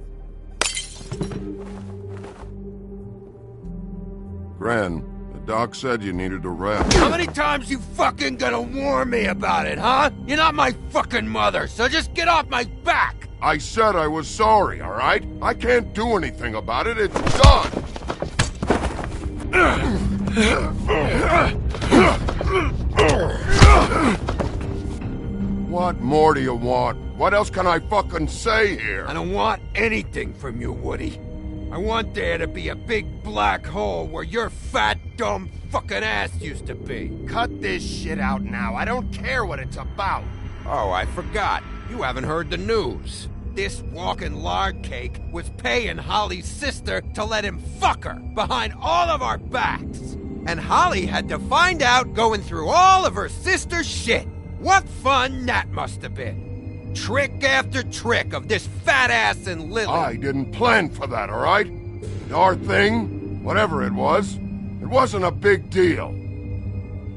Gran, the doc said you needed a rest. How many times you fucking gonna warn me about it, huh? You're not my fucking mother, so just get off my back! I said I was sorry, all right? I can't do anything about it. It's done! What more do you want? What else can I fucking say here? I don't want anything from you, Woody. I want there to be a big black hole where your fat, dumb fucking ass used to be. Cut this shit out now. I don't care what it's about. Oh, I forgot. You haven't heard the news. This walking lard cake was paying Holly's sister to let him fuck her behind all of our backs. And Holly had to find out going through all of her sister's shit. What fun that must have been. Trick after trick of this fat ass and Lily. I didn't plan for that, all right? Our thing, whatever it wasn't a big deal.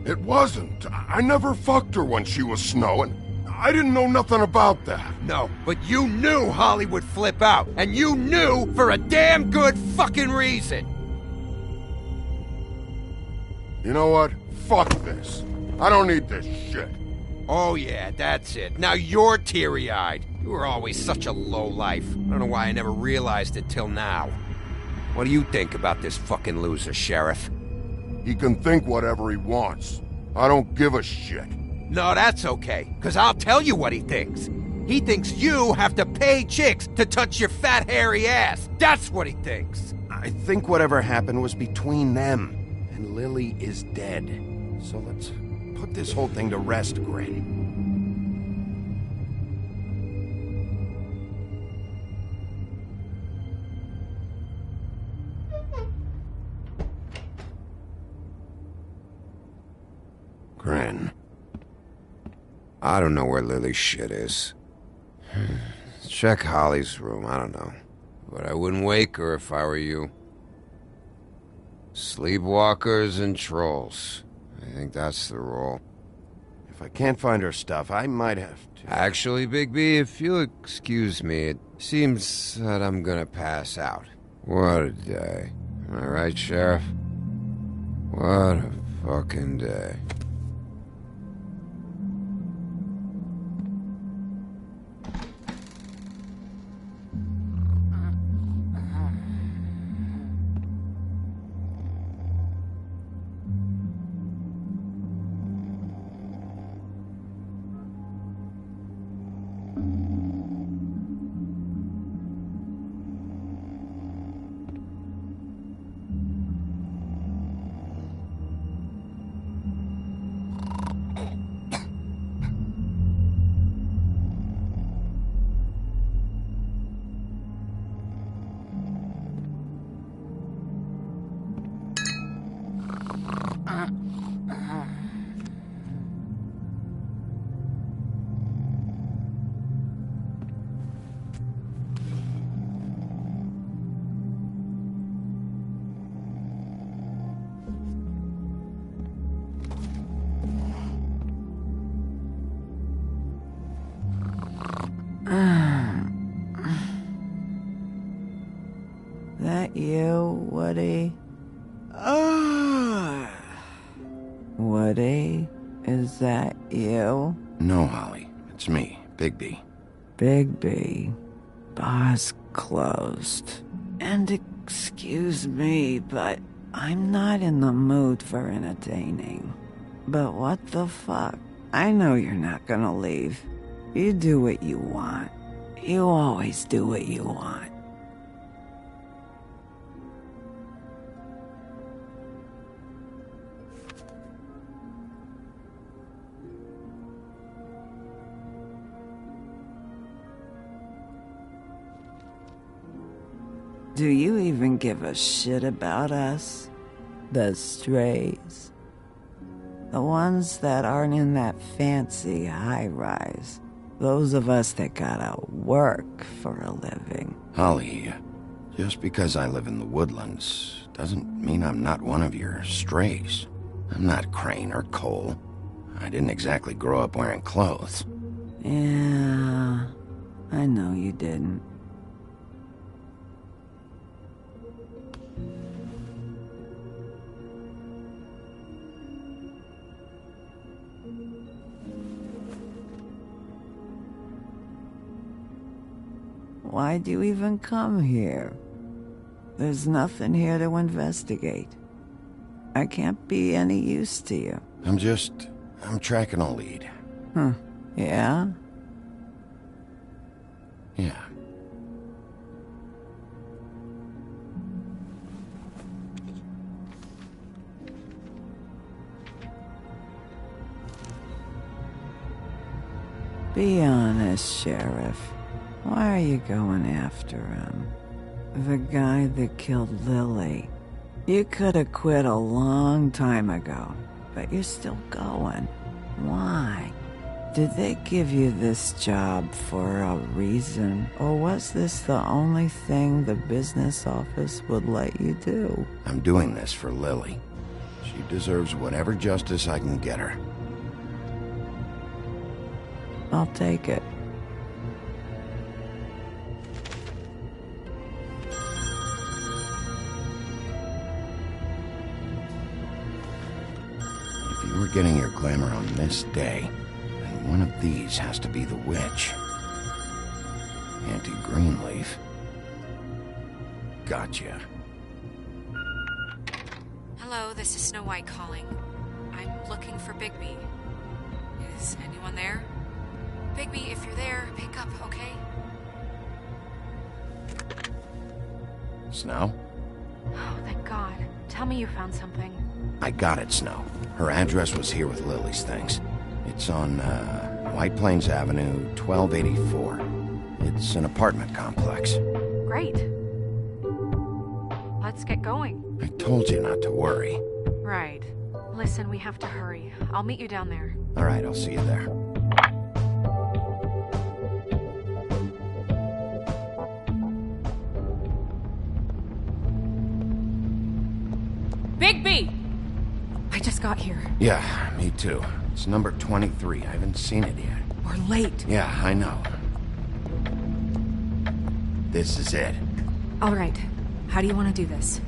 It wasn't. I never fucked her when she was snowing. I didn't know nothing about that. No, but you knew Holly would flip out, and you knew for a damn good fucking reason. You know what? Fuck this. I don't need this shit. Oh yeah, that's it. Now you're teary-eyed. You were always such a lowlife. I don't know why I never realized it till now. What do you think about this fucking loser, Sheriff? He can think whatever he wants. I don't give a shit. No, that's okay, because I'll tell you what he thinks. He thinks you have to pay chicks to touch your fat, hairy ass. That's what he thinks. I think whatever happened was between them. And Lily is dead. So let's put this whole thing to rest, Grin. Grin. I don't know where Lily's shit is. Check Holly's room, I don't know. But I wouldn't wake her if I were you. Sleepwalkers and trolls. I think that's the rule. If I can't find her stuff, I might have to... Actually, Bigby, if you'll excuse me, it seems that I'm gonna pass out. What a day. Am I right, Sheriff? What a fucking day. That you, Woody? Woody, is that you? No, No, Holly. It's me, Bigby. Bigby. Bar's closed. And excuse me, but I'm not in the mood for entertaining. But what the fuck? I know you're not gonna leave. You do what you want. You always do what you want. Do you even give a shit about us? The strays? The ones that aren't in that fancy high-rise. Those of us that gotta work for a living. Holly, just because I live in the woodlands doesn't mean I'm not one of your strays. I'm not Crane or Cole. I didn't exactly grow up wearing clothes. Yeah, I know you didn't. Why'd you even come here? There's nothing here to investigate. I can't be any use to you. I'm tracking a lead. Yeah? Yeah. Be honest, Sheriff. Why are you going after him? The guy that killed Lily. You could have quit a long time ago, but you're still going. Why? Did they give you this job for a reason? Or was this the only thing the business office would let you do? I'm doing this for Lily. She deserves whatever justice I can get her. I'll take it. If you were getting your glamour on this day, then one of these has to be the witch. Auntie Greenleaf. Gotcha. Hello, this is Snow White calling. I'm looking for Bigby. Is anyone there? Bigby, if you're there, pick up, okay? Snow? Oh, thank God. Tell me you found something. I got it, Snow. Her address was here with Lily's things. It's on, White Plains Avenue, 1284. It's an apartment complex. Great. Let's get going. I told you not to worry. Right. Listen, we have to hurry. I'll meet you down there. All right, I'll see you there. Bigby! I just got here. Yeah, me too. It's number 23. I haven't seen it yet. We're late. Yeah, I know. This is it. All right. How do you want to do this?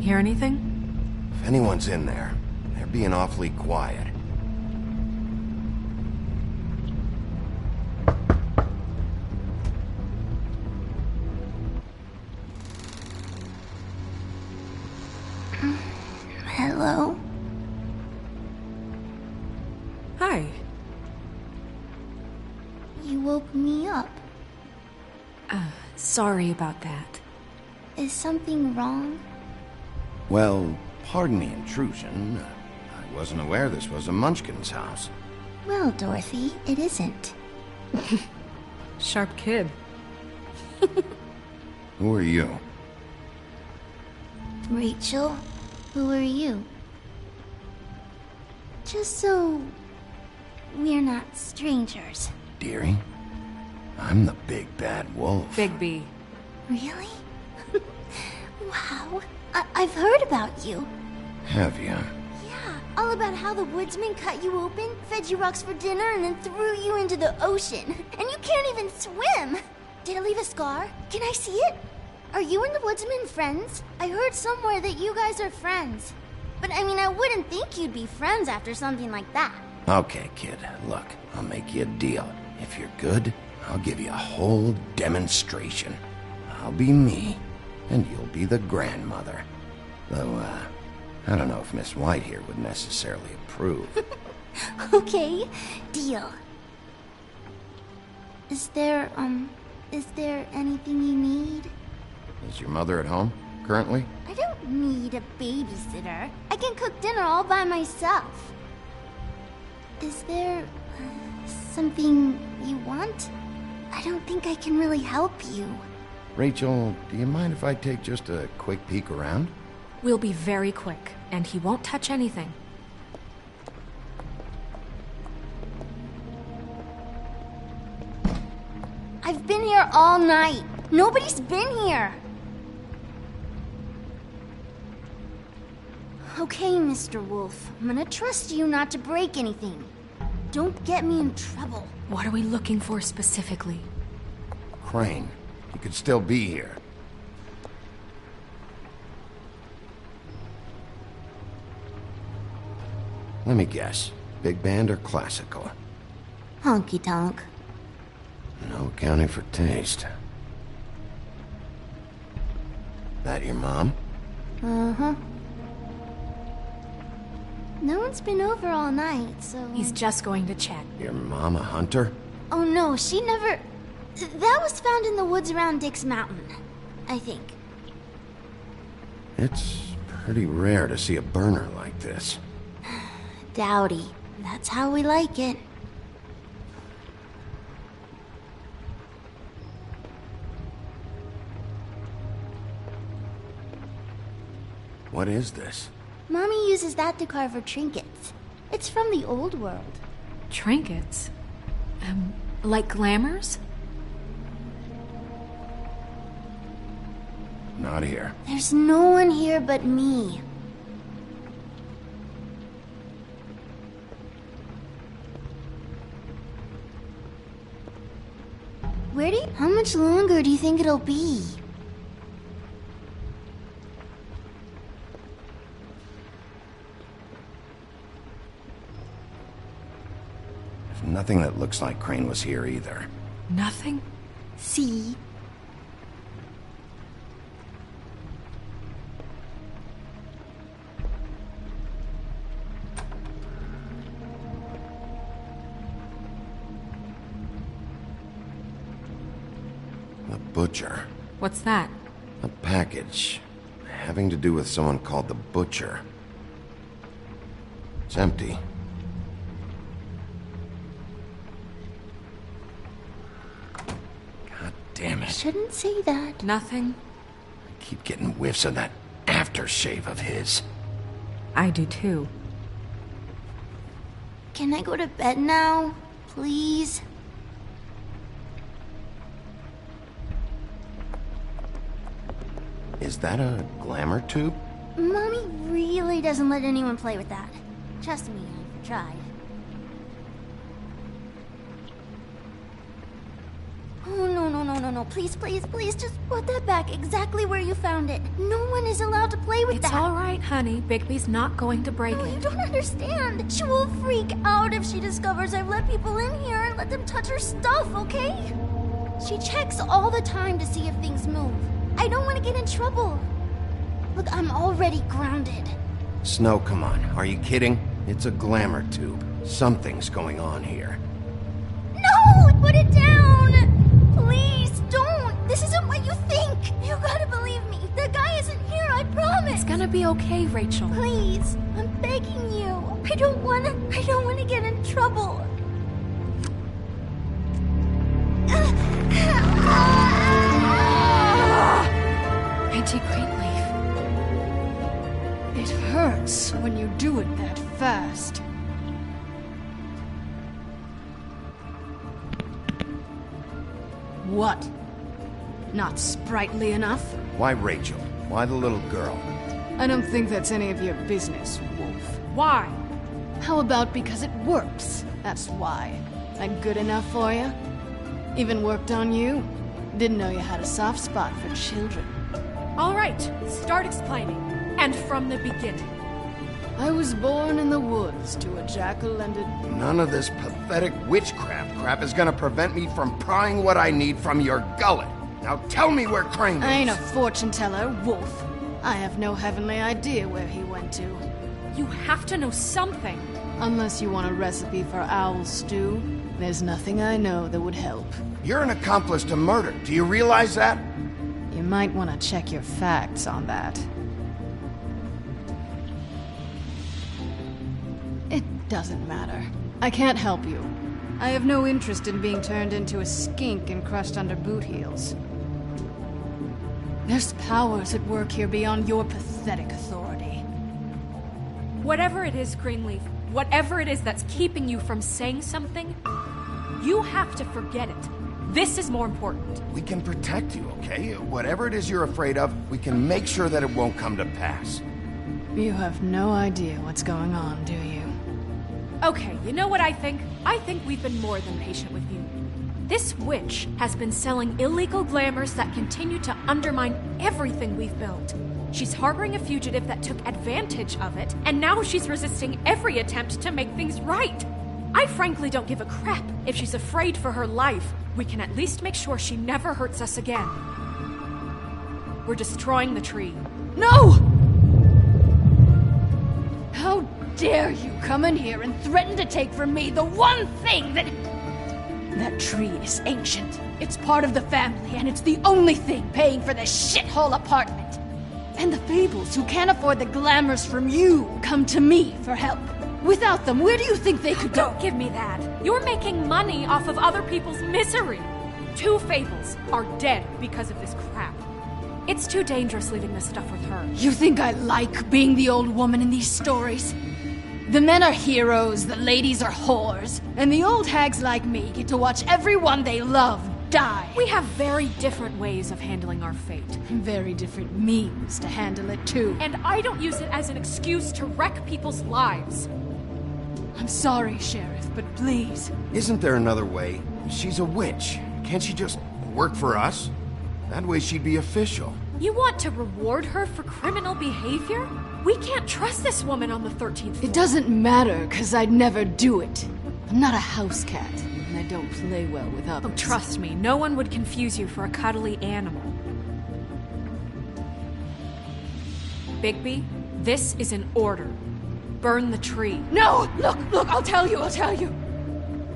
Hear anything? If anyone's in there, they're being awfully quiet. Hello? Hi. You woke me up. Sorry about that. Is something wrong? Well, pardon the intrusion. I wasn't aware this was a Munchkin's house. Well, Dorothy, it isn't. Sharp kid. Who are you? Rachel, who are you? Just so we're not strangers. Dearie? I'm the big bad wolf. Bigby. Really? Wow. I've heard about you. Have you? Yeah, all about how the woodsman cut you open, fed you rocks for dinner, and then threw you into the ocean. And you can't even swim! Did it leave a scar? Can I see it? Are you and the Woodsman friends? I heard somewhere that you guys are friends. But I mean, I wouldn't think you'd be friends after something like that. Okay, kid, look, I'll make you a deal. If you're good, I'll give you a whole demonstration. I'll be me, and you'll be the grandmother. Though, I don't know if Miss White here would necessarily approve. Okay, deal. Is there anything you need? Is your mother at home, currently? I don't need a babysitter. I can cook dinner all by myself. Is there something you want? I don't think I can really help you. Rachel, do you mind if I take just a quick peek around? We'll be very quick, and he won't touch anything. I've been here all night. Nobody's been here. Okay, Mr. Wolf. I'm gonna trust you not to break anything. Don't get me in trouble. What are we looking for specifically? Crane. He could still be here. Let me guess. Big band or classical? Honky-tonk. No accounting for taste. That your mom? Uh-huh. No one's been over all night, so... He's just going to check. Your mom a hunter? Oh no, she never... That was found in the woods around Dick's Mountain, I think. It's pretty rare to see a burner like this. Dowdy. That's how we like it. What is this? Mommy uses that to carve her trinkets. It's from the old world. Trinkets? Like glamours? Not here. There's no one here but me. How much longer do you think it'll be? There's nothing that looks like Crane was here either. Nothing? See? The Butcher. What's that? A package having to do with someone called the Butcher. It's empty. God damn it. Shouldn't say that. Nothing? I keep getting whiffs of that aftershave of his. I do too. Can I go to bed now? Please? Is that a glamour tube? Mommy really doesn't let anyone play with that. Trust me, I've tried. Oh, no. Please, just put that back exactly where you found it. No one is allowed to play with that. It's all right, honey. Bigby's not going to break No, it. you don't understand. She will freak out if she discovers I've let people in here and let them touch her stuff, okay? She checks all the time to see if things move. I don't want to get in trouble. Look, I'm already grounded. Snow, come on. Are you kidding? It's a glamour tube. Something's going on here. No! Put it down! Please, don't! This isn't what you think! You gotta believe me. The guy isn't here, I promise! It's gonna be okay, Rachel. Please, I'm begging you. I don't wanna get in trouble. Auntie Greenleaf. It hurts when you do it that fast. What? Not sprightly enough? Why Rachel? Why the little girl? I don't think that's any of your business, Wolf. Why? How about because it works? That's why. I'm good enough for you? Even worked on you? Didn't know you had a soft spot for children. All right, start explaining. And from the beginning. I was born in the woods to a jackal and a... None of this pathetic witchcraft crap is gonna prevent me from prying what I need from your gullet. Now tell me where Crane is. I ain't a fortune teller, Wolf. I have no heavenly idea where he went to. You have to know something. Unless you want a recipe for owl stew, there's nothing I know that would help. You're an accomplice to murder. Do you realize that? You might want to check your facts on that. It doesn't matter. I can't help you. I have no interest in being turned into a skink and crushed under boot heels. There's powers at work here beyond your pathetic authority. Whatever it is, Greenleaf, whatever it is that's keeping you from saying something, you have to forget it. This is more important. We can protect you, okay? Whatever it is you're afraid of, we can make sure that it won't come to pass. You have no idea what's going on, do you? Okay, you know what I think? I think we've been more than patient with you. This witch has been selling illegal glamours that continue to undermine everything we've built. She's harboring a fugitive that took advantage of it, and now she's resisting every attempt to make things right. I frankly don't give a crap if she's afraid for her life. We can at least make sure she never hurts us again. We're destroying the tree. No! How dare you come in here and threaten to take from me the one thing that... That tree is ancient. It's part of the family, and it's the only thing paying for this shithole apartment. And the Fables, who can't afford the glamours from you, come to me for help. Without them, where do you think they could go? Don't give me that. You're making money off of other people's misery. 2 Fables are dead because of this crap. It's too dangerous leaving this stuff with her. You think I like being the old woman in these stories? The men are heroes, the ladies are whores, and the old hags like me get to watch everyone they love die. We have very different ways of handling our fate. Very different means to handle it, too. And I don't use it as an excuse to wreck people's lives. I'm sorry, Sheriff, but please. Isn't there another way? She's a witch. Can't she just work for us? That way she'd be official. You want to reward her for criminal behavior? We can't trust this woman on the 13th floor. It doesn't matter, because I'd never do it. I'm not a house cat, and I don't play well with others. Oh, trust me, no one would confuse you for a cuddly animal. Bigby, this is an order. Burn the tree. No! Look, I'll tell you.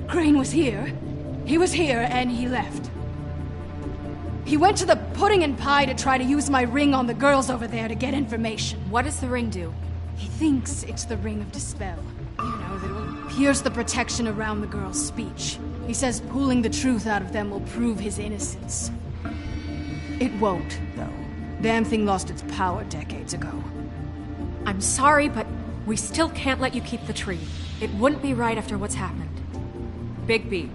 Crane was here. He was here, and he left. He went to the pudding and pie to try to use my ring on the girls over there to get information. What does the ring do? He thinks it's the ring of dispel. You know, that will pierce the protection around the girls' speech. He says pulling the truth out of them will prove his innocence. It won't, though. Damn thing lost its power decades ago. I'm sorry, but we still can't let you keep the tree. It wouldn't be right after what's happened. Bigby.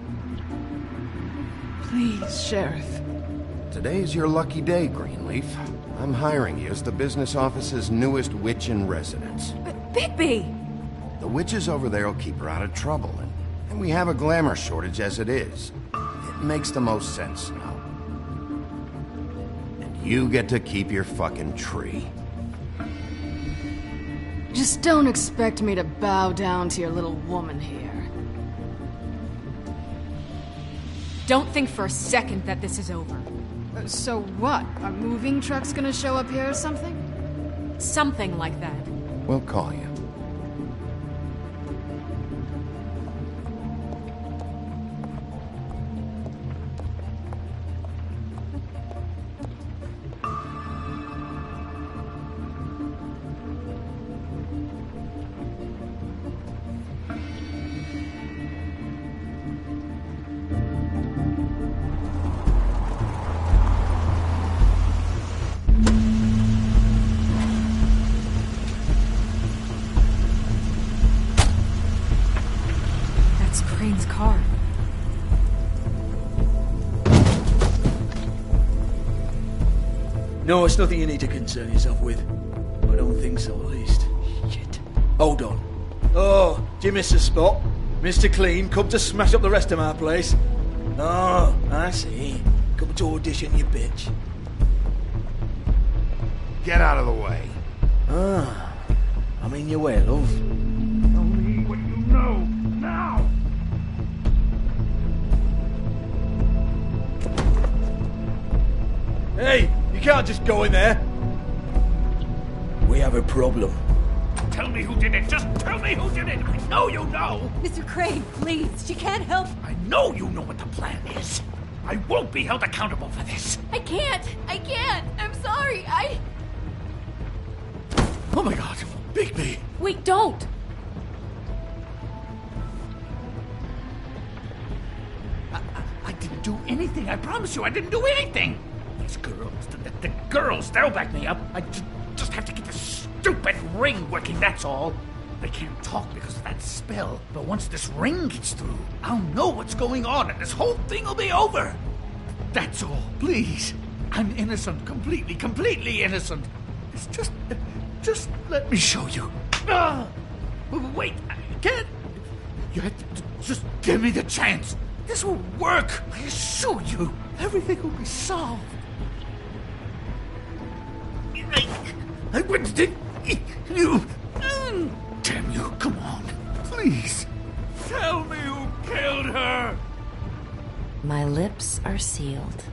Please, Sheriff. Today's your lucky day, Greenleaf. I'm hiring you as the business office's newest witch in residence. But Bigby! The witches over there will keep her out of trouble, and we have a glamour shortage as it is. It makes the most sense now. And you get to keep your fucking tree. Just don't expect me to bow down to your little woman here. Don't think for a second that this is over. So what? Are moving trucks gonna show up here or something? Something like that. We'll call you. Crane's car. No, it's nothing you need to concern yourself with. I don't think so, at least. Shit. Hold on. Oh, do you miss a spot? Mr. Clean, come to smash up the rest of my place. Oh, I see. Come to audition, you bitch. Get out of the way. Ah, I'm in your way, love. Tell me what you know, now! Hey, you can't just go in there. We have a problem. Tell me who did it! Just tell me who did it! I know you know! Mr. Crane, please, she can't help. I know you know what the plan is. I won't be held accountable for this. I can't. I'm sorry. Oh my god, Bigby! Wait, don't! I didn't do anything, I promise you, I didn't do anything! These girls, the girls, they'll back me up. I just have to get this stupid ring working, that's all. They can't talk because of that spell, but once this ring gets through, I'll know what's going on and this whole thing will be over. That's all, please. I'm innocent, completely innocent. It's just let me show you. Wait, I can't. You have to just give me the chance. This will work. I assure you, everything will be solved. I wouldn't you. Damn you, come on. Please. Tell me who killed her. My lips are sealed.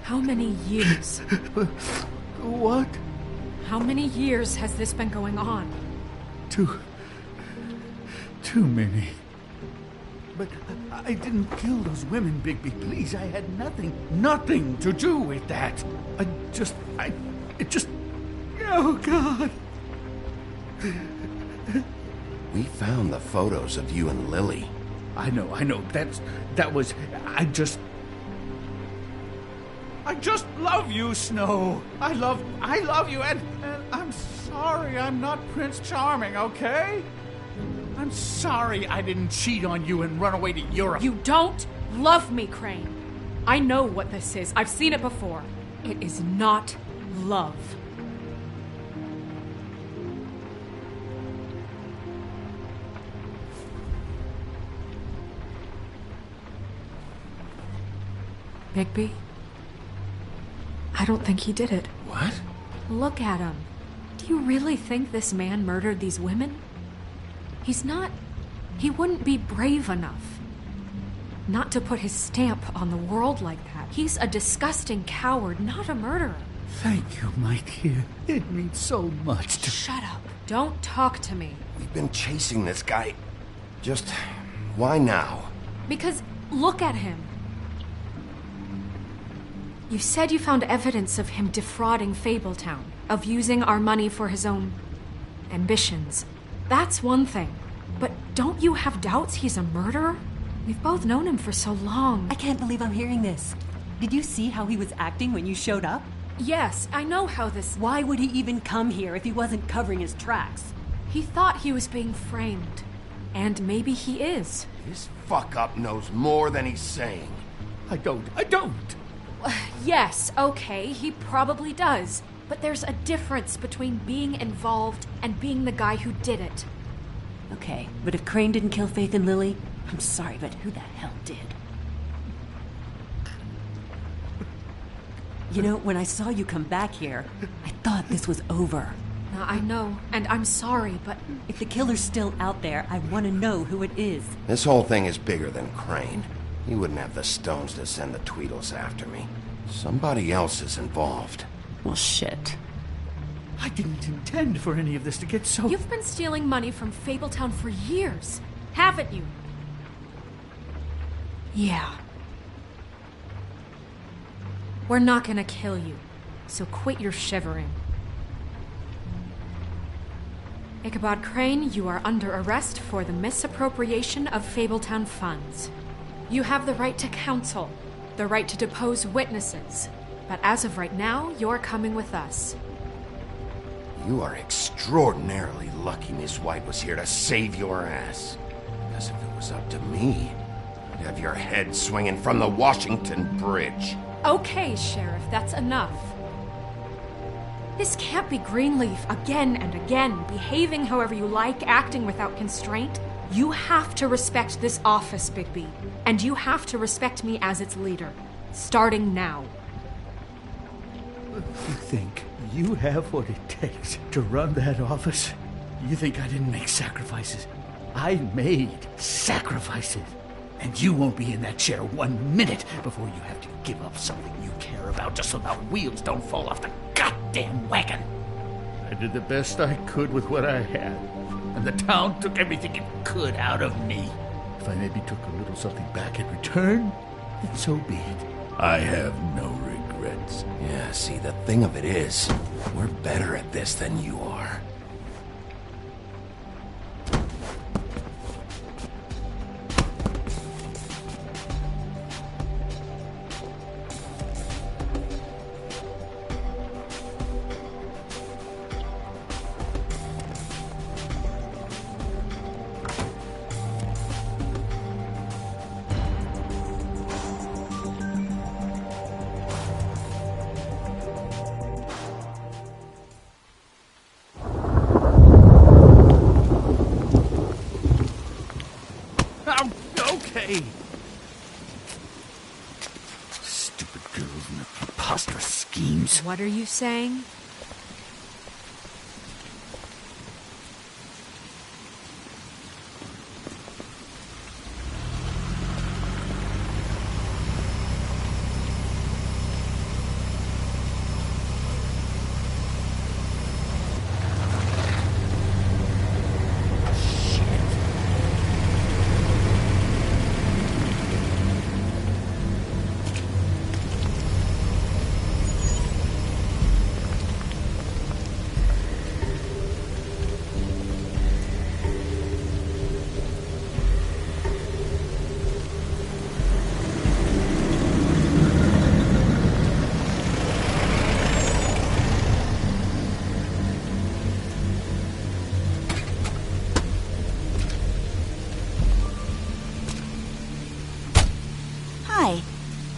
How many years? What? How many years has this been going on? Too many. But I didn't kill those women, Bigby. Please, I had nothing to do with that. It just... Oh, God. We found the photos of you and Lily. I know. That was... I just love you, Snow. I love you, and I'm sorry I'm not Prince Charming, okay? I'm sorry I didn't cheat on you and run away to Europe. You don't love me, Crane. I know what this is. I've seen it before. It is not love. Bigby? I don't think he did it. What? Look at him. Do you really think this man murdered these women? He wouldn't be brave enough. Not to put his stamp on the world like that. He's a disgusting coward, not a murderer. Thank you, my dear. It means so much to... Shut up. Don't talk to me. We've been chasing this guy. Just... why now? Because look at him. You said you found evidence of him defrauding Fabletown, of using our money for his own ambitions. That's one thing. But don't you have doubts he's a murderer? We've both known him for so long. I can't believe I'm hearing this. Did you see how he was acting when you showed up? Yes, I know how this... Why would he even come here if he wasn't covering his tracks? He thought he was being framed. And maybe he is. This fuck-up knows more than he's saying. I don't. Yes, okay, he probably does. But there's a difference between being involved and being the guy who did it. Okay, but if Crane didn't kill Faith and Lily, I'm sorry, but who the hell did? You know, when I saw you come back here, I thought this was over. I know, and I'm sorry, but... If the killer's still out there, I want to know who it is. This whole thing is bigger than Crane. He wouldn't have the stones to send the Tweedles after me. Somebody else is involved. Well, shit. I didn't intend for any of this to get so... You've been stealing money from Fabletown for years, haven't you? Yeah. We're not gonna kill you, so quit your shivering. Ichabod Crane, you are under arrest for the misappropriation of Fabletown funds. You have the right to counsel, the right to depose witnesses, but as of right now, you're coming with us. You are extraordinarily lucky Miss White was here to save your ass. Because if it was up to me, I'd have your head swinging from the Washington Bridge. Okay, Sheriff, that's enough. This can't be Greenleaf again and again, behaving however you like, acting without constraint. You have to respect this office, Bigby. And you have to respect me as its leader. Starting now. You think you have what it takes to run that office? You think I didn't make sacrifices? I made sacrifices. And you won't be in that chair 1 minute before you have to give up something you care about just so the wheels don't fall off the goddamn wagon. I did the best I could with what I had, and the town took everything it could out of me. If I maybe took a little something back in return, then so be it. I have no regrets. Yeah, see, the thing of it is, we're better at this than you are. Okay. Stupid girls and their preposterous schemes. What are you saying?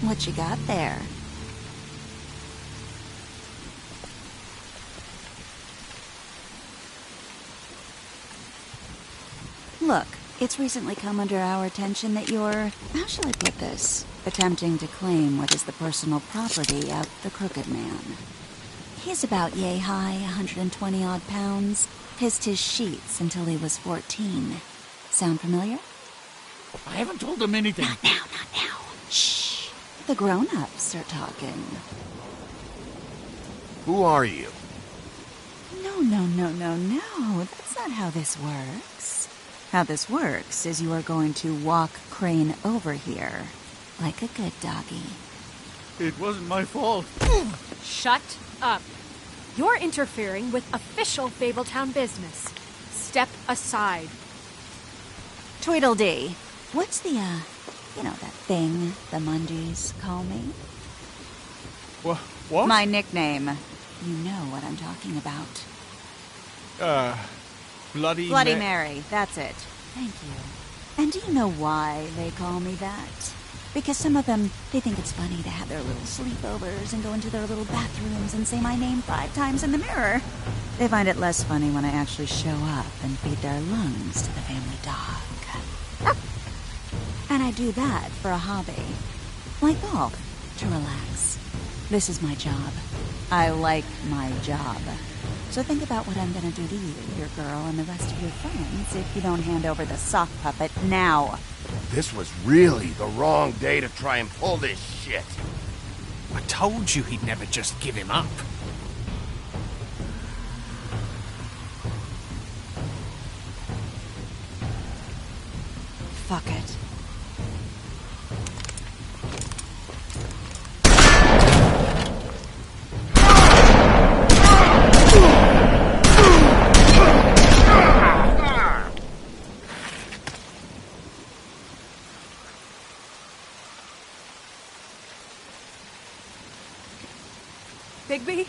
What you got there? Look, it's recently come under our attention that you're, how shall I put this, attempting to claim what is the personal property of the Crooked Man. He's about yay high, 120 odd pounds, pissed his sheets until he was 14. Sound familiar? I haven't told him anything. Not now, not now. Shh. The grown-ups are talking. Who are you? No. That's not how this works. How this works is you are going to walk Crane over here. Like a good doggy. It wasn't my fault. Shut up. You're interfering with official Fabletown business. Step aside. Tweedledee. What's the, you know, that thing the Mundies call me? What? My nickname. You know what I'm talking about. Bloody Mary, that's it. Thank you. And do you know why they call me that? Because some of them, they think it's funny to have their little sleepovers and go into their little bathrooms and say my name 5 times in the mirror. They find it less funny when I actually show up and feed their lungs to the family dog. And I do that for a hobby. Like golf, to relax. This is my job. I like my job. So think about what I'm gonna do to you, your girl, and the rest of your friends if you don't hand over the sock puppet now. This was really the wrong day to try and pull this shit. I told you he'd never just give him up. Fuck it. Bigby?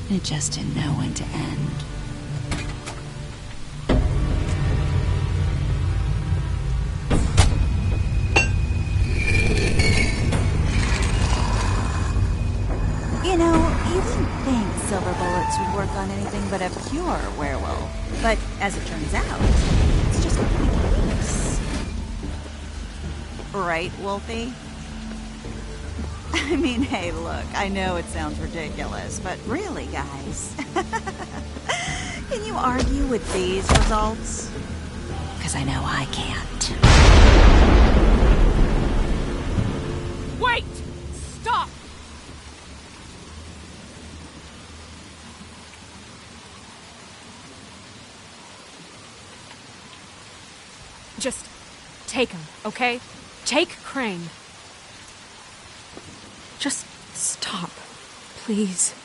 It just didn't know when to end. You know, you didn't think silver bullets would work on anything but a pure werewolf. But as it turns out, it's just what we thinks. Right, Wolfie? I mean, hey, look, I know it sounds ridiculous, but really, guys, can you argue with these results? Because I know I can't. Wait! Stop! Just take him, okay? Take Crane. Just stop, please.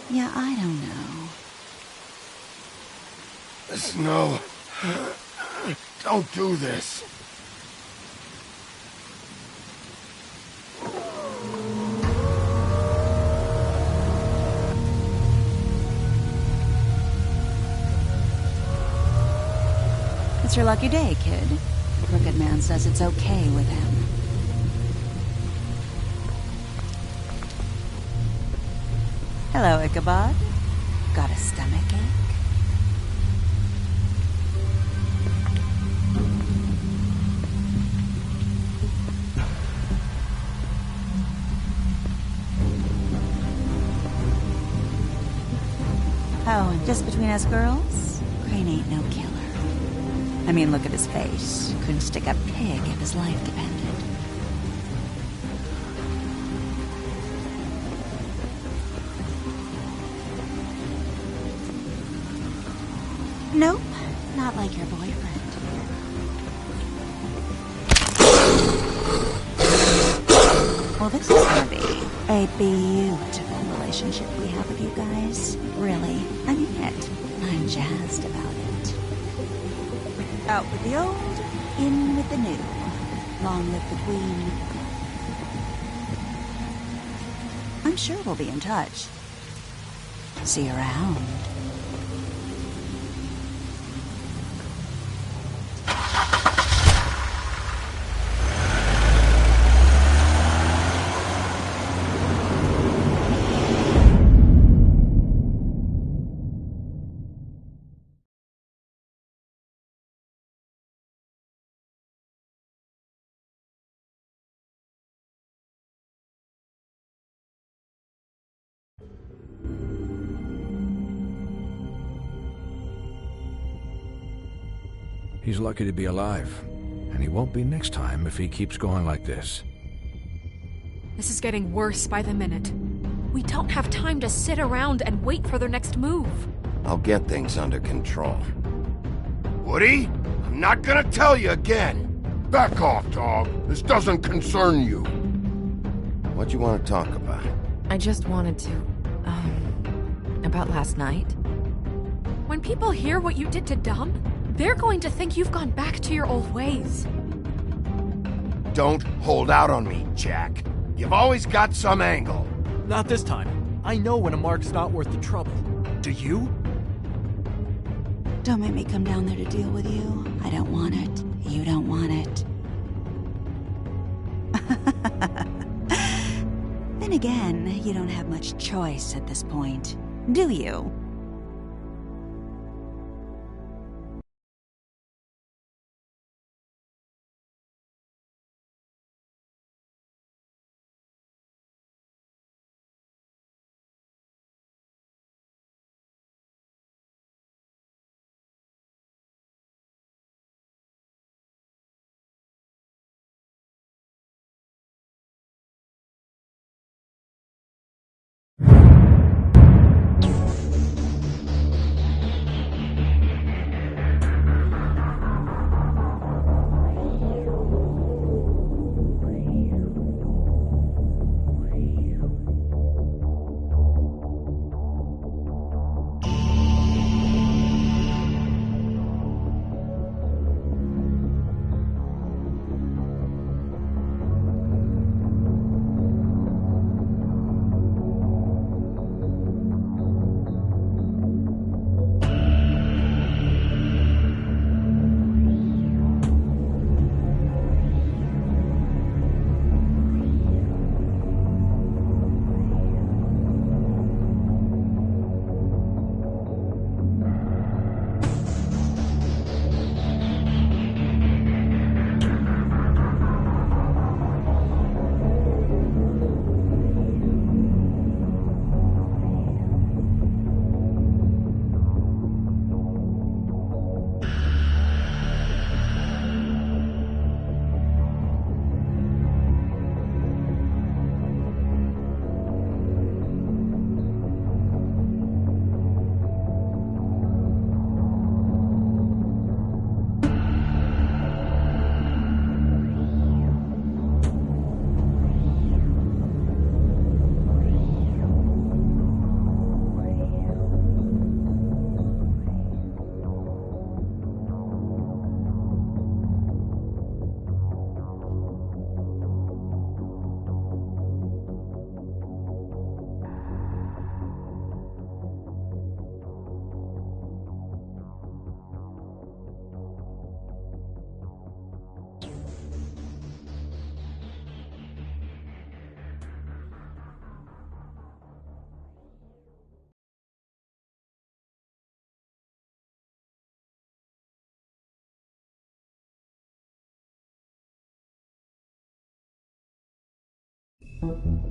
Yeah, I don't know. Snow, don't do this. It's your lucky day, kid. The Crooked Man says it's okay with him. Hello, Ichabod. Got a stomachache? Oh, and just between us girls, Crane ain't no killer. I mean, look at his face. Couldn't stick a pig if his life depended. Nope, not like your boyfriend. Well, this is gonna be a beautiful relationship we have with you guys. Really, I mean it. I'm jazzed about it. Out with the old, in with the new. Long live the Queen. I'm sure we'll be in touch. See you around. He's lucky to be alive, and he won't be next time if he keeps going like this. This is getting worse by the minute. We don't have time to sit around and wait for their next move. I'll get things under control. Woody, I'm not gonna tell you again. Back off, dog. This doesn't concern you. What you want to talk about? I just wanted to, about last night. When people hear what you did to Dom, they're going to think you've gone back to your old ways. Don't hold out on me, Jack. You've always got some angle. Not this time. I know when a mark's not worth the trouble. Do you? Don't make me come down there to deal with you. I don't want it. You don't want it. Then again, you don't have much choice at this point, do you? you.